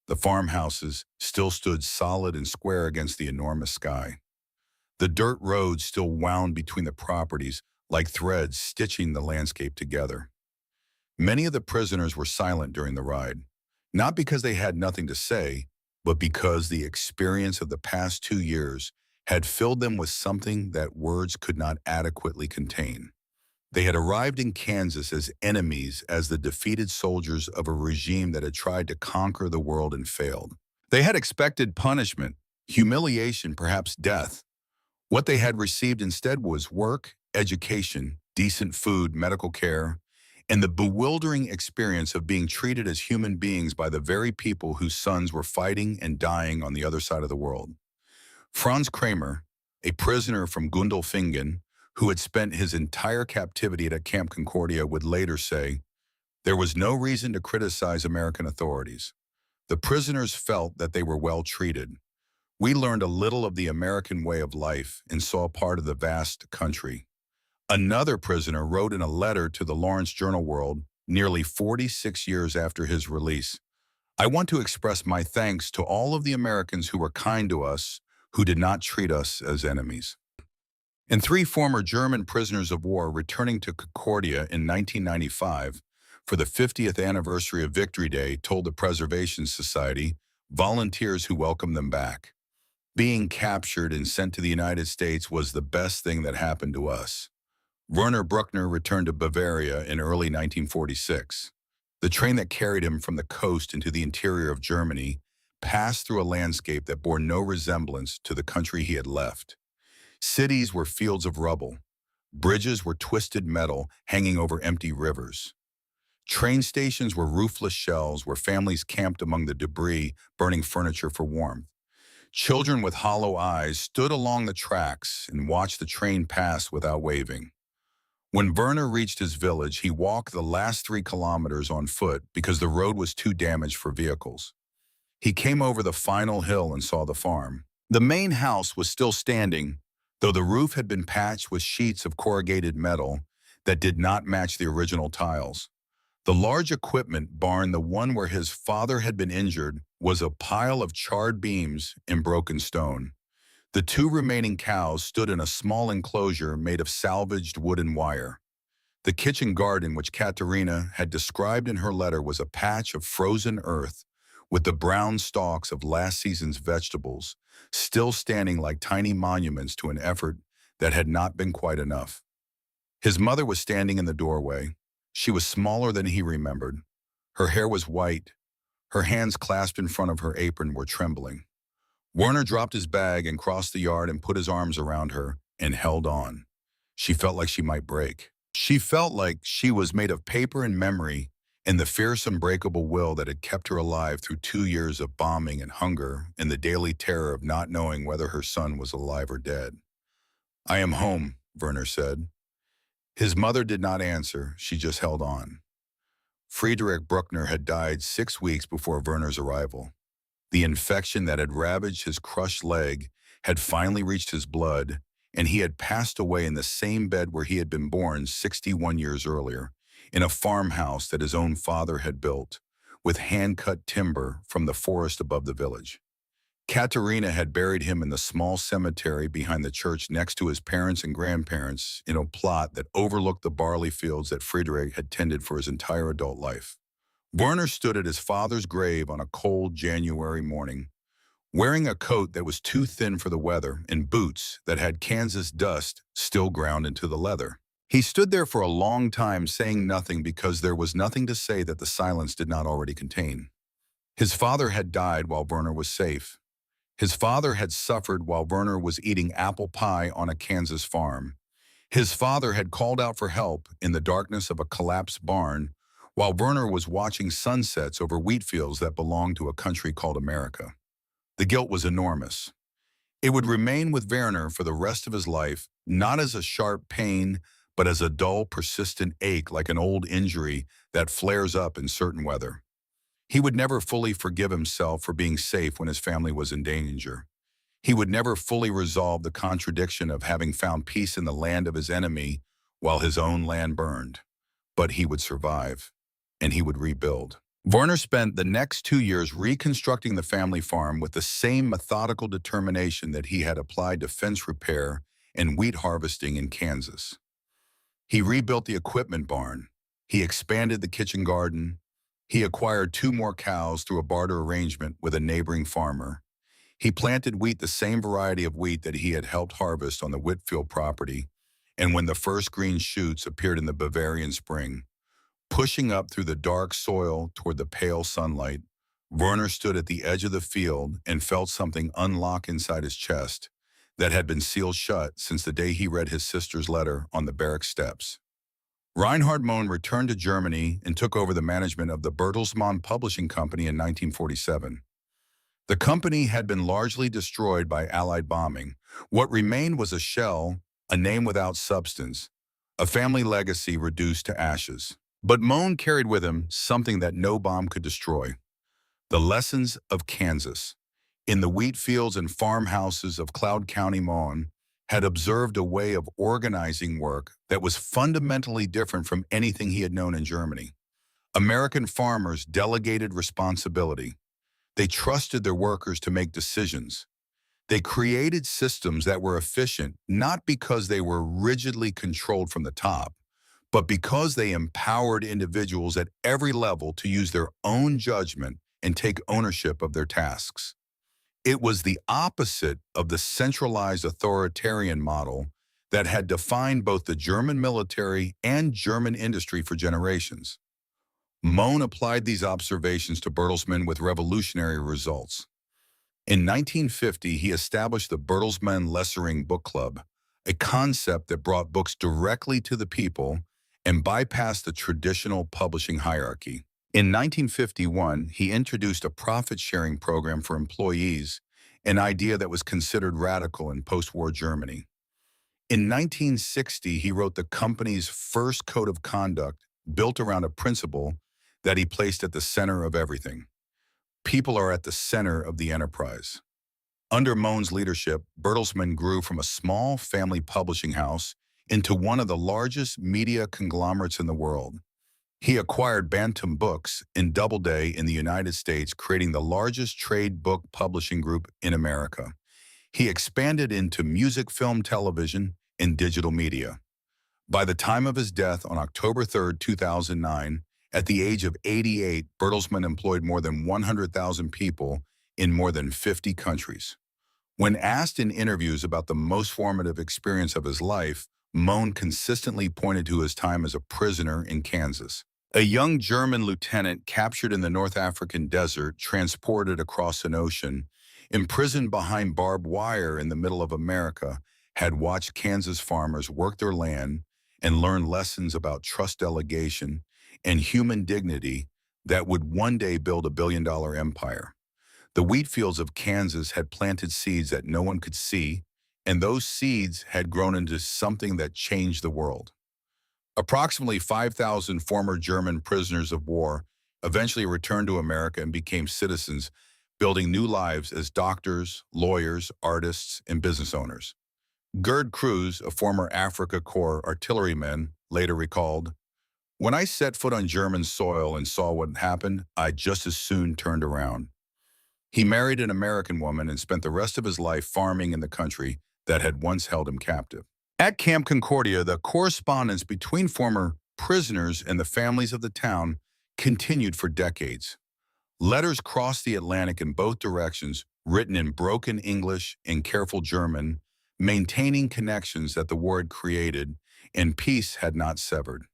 The farmhouses still stood solid and square against the enormous sky. The dirt roads still wound between the properties like threads stitching the landscape together. Many of the prisoners were silent during the ride, not because they had nothing to say, but because the experience of the past 2 years had filled them with something that words could not adequately contain. They had arrived in Kansas as enemies, as the defeated soldiers of a regime that had tried to conquer the world and failed. They had expected punishment, humiliation, perhaps death. What they had received instead was work, education, decent food, medical care, and the bewildering experience of being treated as human beings by the very people whose sons were fighting and dying on the other side of the world. Franz Kramer, a prisoner from Gundelfingen, who had spent his entire captivity at Camp Concordia, would later say, "There was no reason to criticize American authorities. The prisoners felt that they were well treated. We learned a little of the American way of life and saw part of the vast country." Another prisoner wrote in a letter to the Lawrence Journal World nearly 46 years after his release, "I want to express my thanks to all of the Americans who were kind to us, who did not treat us as enemies." And 3 former German prisoners of war returning to Concordia in 1995 for the 50th anniversary of Victory Day told the Preservation Society volunteers who welcomed them back, "Being captured and sent to the United States was the best thing that happened to us." Werner Bruckner returned to Bavaria in early 1946. The train that carried him from the coast into the interior of Germany passed through a landscape that bore no resemblance to the country he had left. Cities were fields of rubble. Bridges were twisted metal hanging over empty rivers. Train stations were roofless shells where families camped among the debris, burning furniture for warmth. Children with hollow eyes stood along the tracks and watched the train pass without waving. When Werner reached his village, he walked the last 3 kilometers on foot because the road was too damaged for vehicles. He came over the final hill and saw the farm. The main house was still standing, though the roof had been patched with sheets of corrugated metal that did not match the original tiles. The large equipment barn, the one where his father had been injured, was a pile of charred beams and broken stone. The 2 remaining cows stood in a small enclosure made of salvaged wood and wire. The kitchen garden, which Katerina had described in her letter, was a patch of frozen earth with the brown stalks of last season's vegetables still standing like tiny monuments to an effort that had not been quite enough. His mother was standing in the doorway. She was smaller than he remembered. Her hair was white. Her hands clasped in front of her apron were trembling. Werner dropped his bag and crossed the yard and put his arms around her, and held on. She felt like she might break. She felt like she was made of paper and memory and the fierce, unbreakable will that had kept her alive through 2 years of bombing and hunger and the daily terror of not knowing whether her son was alive or dead. "I am home," Werner said. His mother did not answer. She just held on. Friedrich Bruckner had died 6 weeks before Werner's arrival. The infection that had ravaged his crushed leg had finally reached his blood, and he had passed away in the same bed where he had been born 61 years earlier, in a farmhouse that his own father had built, with hand-cut timber from the forest above the village. Katerina had buried him in the small cemetery behind the church next to his parents and grandparents in a plot that overlooked the barley fields that Friedrich had tended for his entire adult life. Werner stood at his father's grave on a cold January morning, wearing a coat that was too thin for the weather and boots that had Kansas dust still ground into the leather. He stood there for a long time saying nothing because there was nothing to say that the silence did not already contain. His father had died while Werner was safe. His father had suffered while Werner was eating apple pie on a Kansas farm. His father had called out for help in the darkness of a collapsed barn while Werner was watching sunsets over wheat fields that belonged to a country called America. The guilt was enormous. It would remain with Werner for the rest of his life, not as a sharp pain, but as a dull, persistent ache like an old injury that flares up in certain weather. He would never fully forgive himself for being safe when his family was in danger. He would never fully resolve the contradiction of having found peace in the land of his enemy while his own land burned. But he would survive, and he would rebuild. Werner spent the next 2 years reconstructing the family farm with the same methodical determination that he had applied to fence repair and wheat harvesting in Kansas. He rebuilt the equipment barn. He expanded the kitchen garden. He acquired 2 more cows through a barter arrangement with a neighboring farmer. He planted wheat, the same variety of wheat that he had helped harvest on the Whitfield property, and when the first green shoots appeared in the Bavarian spring, pushing up through the dark soil toward the pale sunlight, Werner stood at the edge of the field and felt something unlock inside his chest that had been sealed shut since the day he read his sister's letter on the barrack steps. Reinhard Mohn returned to Germany and took over the management of the Bertelsmann Publishing Company in 1947. The company had been largely destroyed by Allied bombing. What remained was a shell, a name without substance, a family legacy reduced to ashes. But Mohn carried with him something that no bomb could destroy: the lessons of Kansas. In the wheat fields and farmhouses of Cloud County, Mohn had observed a way of organizing work that was fundamentally different from anything he had known in Germany. American farmers delegated responsibility. They trusted their workers to make decisions. They created systems that were efficient not because they were rigidly controlled from the top, but because they empowered individuals at every level to use their own judgment and take ownership of their tasks. It was the opposite of the centralized authoritarian model that had defined both the German military and German industry for generations. Mohn applied these observations to Bertelsmann with revolutionary results. In 1950, he established the Bertelsmann Lessering Book Club, a concept that brought books directly to the people and bypassed the traditional publishing hierarchy. In 1951, he introduced a profit-sharing program for employees, an idea that was considered radical in post-war Germany. In 1960, he wrote the company's first code of conduct, built around a principle that he placed at the center of everything. People are at the center of the enterprise. Under Mohn's leadership, Bertelsmann grew from a small family publishing house into one of the largest media conglomerates in the world. He acquired Bantam Books in Doubleday in the United States, creating the largest trade book publishing group in America. He expanded into music, film, television, and digital media. By the time of his death on October 3, 2009, at the age of 88, Bertelsmann employed more than 100,000 people in more than 50 countries. When asked in interviews about the most formative experience of his life, Mohn consistently pointed to his time as a prisoner in Kansas. A young German lieutenant captured in the North African desert, transported across an ocean, imprisoned behind barbed wire in the middle of America, had watched Kansas farmers work their land and learn lessons about trust delegation and human dignity that would one day build a billion-dollar empire. The wheat fields of Kansas had planted seeds that no one could see, and those seeds had grown into something that changed the world. Approximately 5,000 former German prisoners of war eventually returned to America and became citizens, building new lives as doctors, lawyers, artists, and business owners. Gerd Cruz, a former Africa Corps artilleryman, later recalled, "When I set foot on German soil and saw what happened, I just as soon turned around." He married an American woman and spent the rest of his life farming in the country that had once held him captive. At Camp Concordia, the correspondence between former prisoners and the families of the town continued for decades. Letters crossed the Atlantic in both directions, written in broken English and careful German, maintaining connections that the war had created and peace had not severed.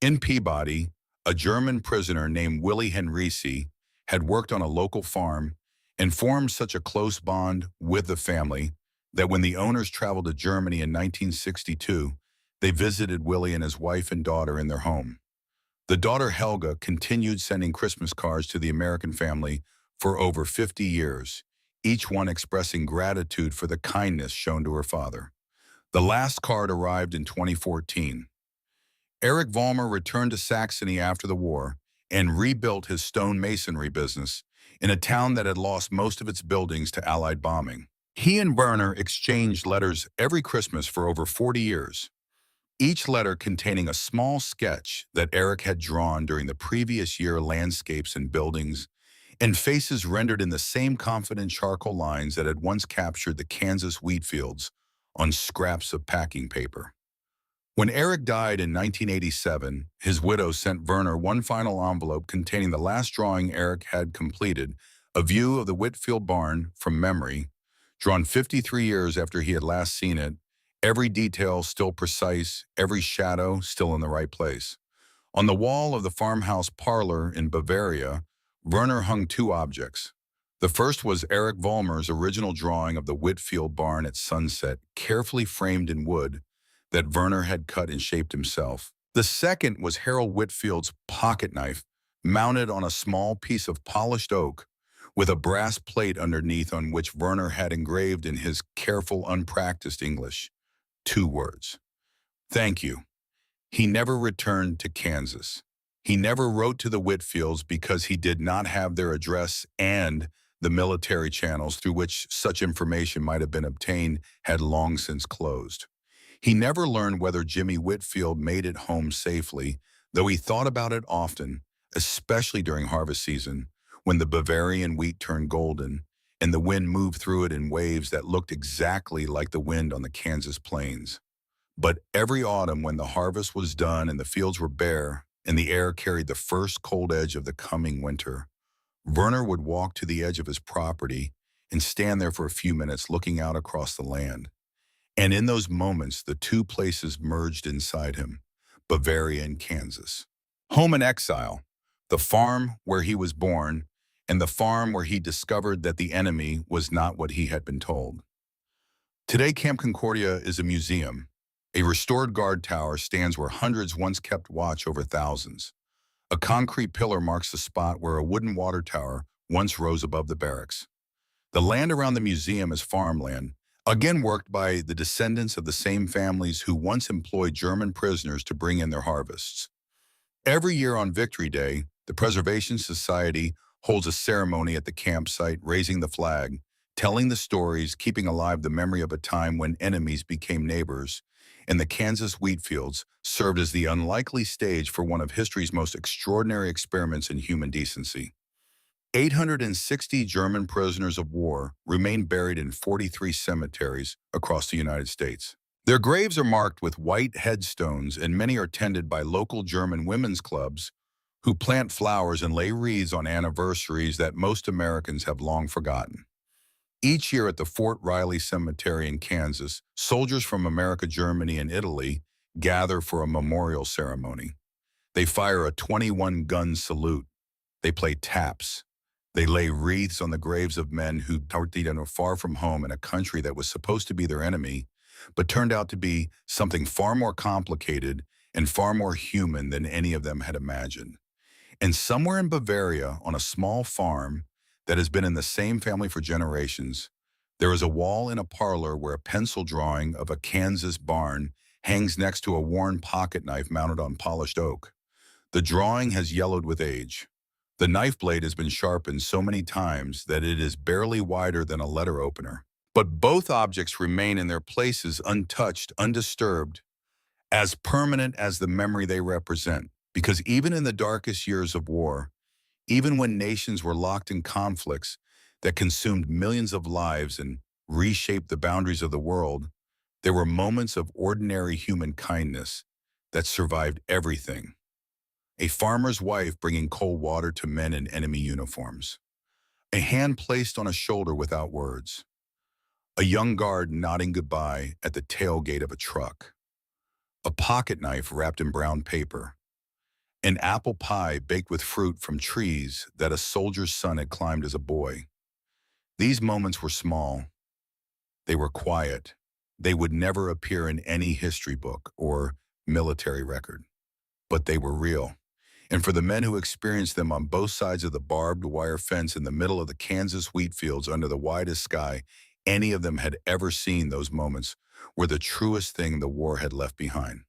In Peabody, a German prisoner named Willie Henrici had worked on a local farm and formed such a close bond with the family that when the owners traveled to Germany in 1962, they visited Willie and his wife and daughter in their home. The daughter Helga continued sending Christmas cards to the American family for over 50 years, each one expressing gratitude for the kindness shown to her father. The last card arrived in 2014. Erich Vollmer returned to Saxony after the war and rebuilt his stone masonry business in a town that had lost most of its buildings to Allied bombing. He and Werner exchanged letters every Christmas for over 40 years, each letter containing a small sketch that Erich had drawn during the previous year, landscapes and buildings, and faces rendered in the same confident charcoal lines that had once captured the Kansas wheat fields on scraps of packing paper. When Erich died in 1987, his widow sent Werner one final envelope containing the last drawing Erich had completed, a view of the Whitfield barn from memory, drawn 53 years after he had last seen it, every detail still precise, every shadow still in the right place. On the wall of the farmhouse parlor in Bavaria, Werner hung two objects. The first was Erich Vollmer's original drawing of the Whitfield barn at sunset, carefully framed in wood, that Werner had cut and shaped himself. The second was Harold Whitfield's pocket knife, mounted on a small piece of polished oak, with a brass plate underneath on which Werner had engraved in his careful, unpracticed English two words: "Thank you." He never returned to Kansas. He never wrote to the Whitfields because he did not have their address, and the military channels through which such information might have been obtained had long since closed. He never learned whether Jimmy Whitfield made it home safely, though he thought about it often, especially during harvest season, when the Bavarian wheat turned golden and the wind moved through it in waves that looked exactly like the wind on the Kansas plains. But every autumn, when the harvest was done and the fields were bare and the air carried the first cold edge of the coming winter, Werner would walk to the edge of his property and stand there for a few minutes looking out across the land. And in those moments, the two places merged inside him, Bavaria and Kansas. Home in exile, the farm where he was born, and the farm where he discovered that the enemy was not what he had been told. Today, Camp Concordia is a museum. A restored guard tower stands where hundreds once kept watch over thousands. A concrete pillar marks the spot where a wooden water tower once rose above the barracks. The land around the museum is farmland, again worked by the descendants of the same families who once employed German prisoners to bring in their harvests. Every year on Victory Day, the Preservation Society holds a ceremony at the campsite, raising the flag, telling the stories, keeping alive the memory of a time when enemies became neighbors, and the Kansas wheat fields served as the unlikely stage for one of history's most extraordinary experiments in human decency. 860 German prisoners of war remain buried in 43 cemeteries across the United States. Their graves are marked with white headstones, and many are tended by local German women's clubs who plant flowers and lay wreaths on anniversaries that most Americans have long forgotten. Each year at the Fort Riley Cemetery in Kansas, soldiers from America, Germany, and Italy gather for a memorial ceremony. They fire a 21-gun salute. They play taps. They lay wreaths on the graves of men who partied and were far from home in a country that was supposed to be their enemy, but turned out to be something far more complicated and far more human than any of them had imagined. And somewhere in Bavaria, on a small farm that has been in the same family for generations, there is a wall in a parlor where a pencil drawing of a Kansas barn hangs next to a worn pocket knife mounted on polished oak. The drawing has yellowed with age. The knife blade has been sharpened so many times that it is barely wider than a letter opener. But both objects remain in their places untouched, undisturbed, as permanent as the memory they represent. Because even in the darkest years of war, even when nations were locked in conflicts that consumed millions of lives and reshaped the boundaries of the world, there were moments of ordinary human kindness that survived everything. A farmer's wife bringing cold water to men in enemy uniforms. A hand placed on a shoulder without words. A young guard nodding goodbye at the tailgate of a truck. A pocket knife wrapped in brown paper. An apple pie baked with fruit from trees that a soldier's son had climbed as a boy. These moments were small. They were quiet. They would never appear in any history book or military record. But they were real. And for the men who experienced them on both sides of the barbed wire fence in the middle of the Kansas wheat fields under the widest sky any of them had ever seen, those moments were the truest thing the war had left behind.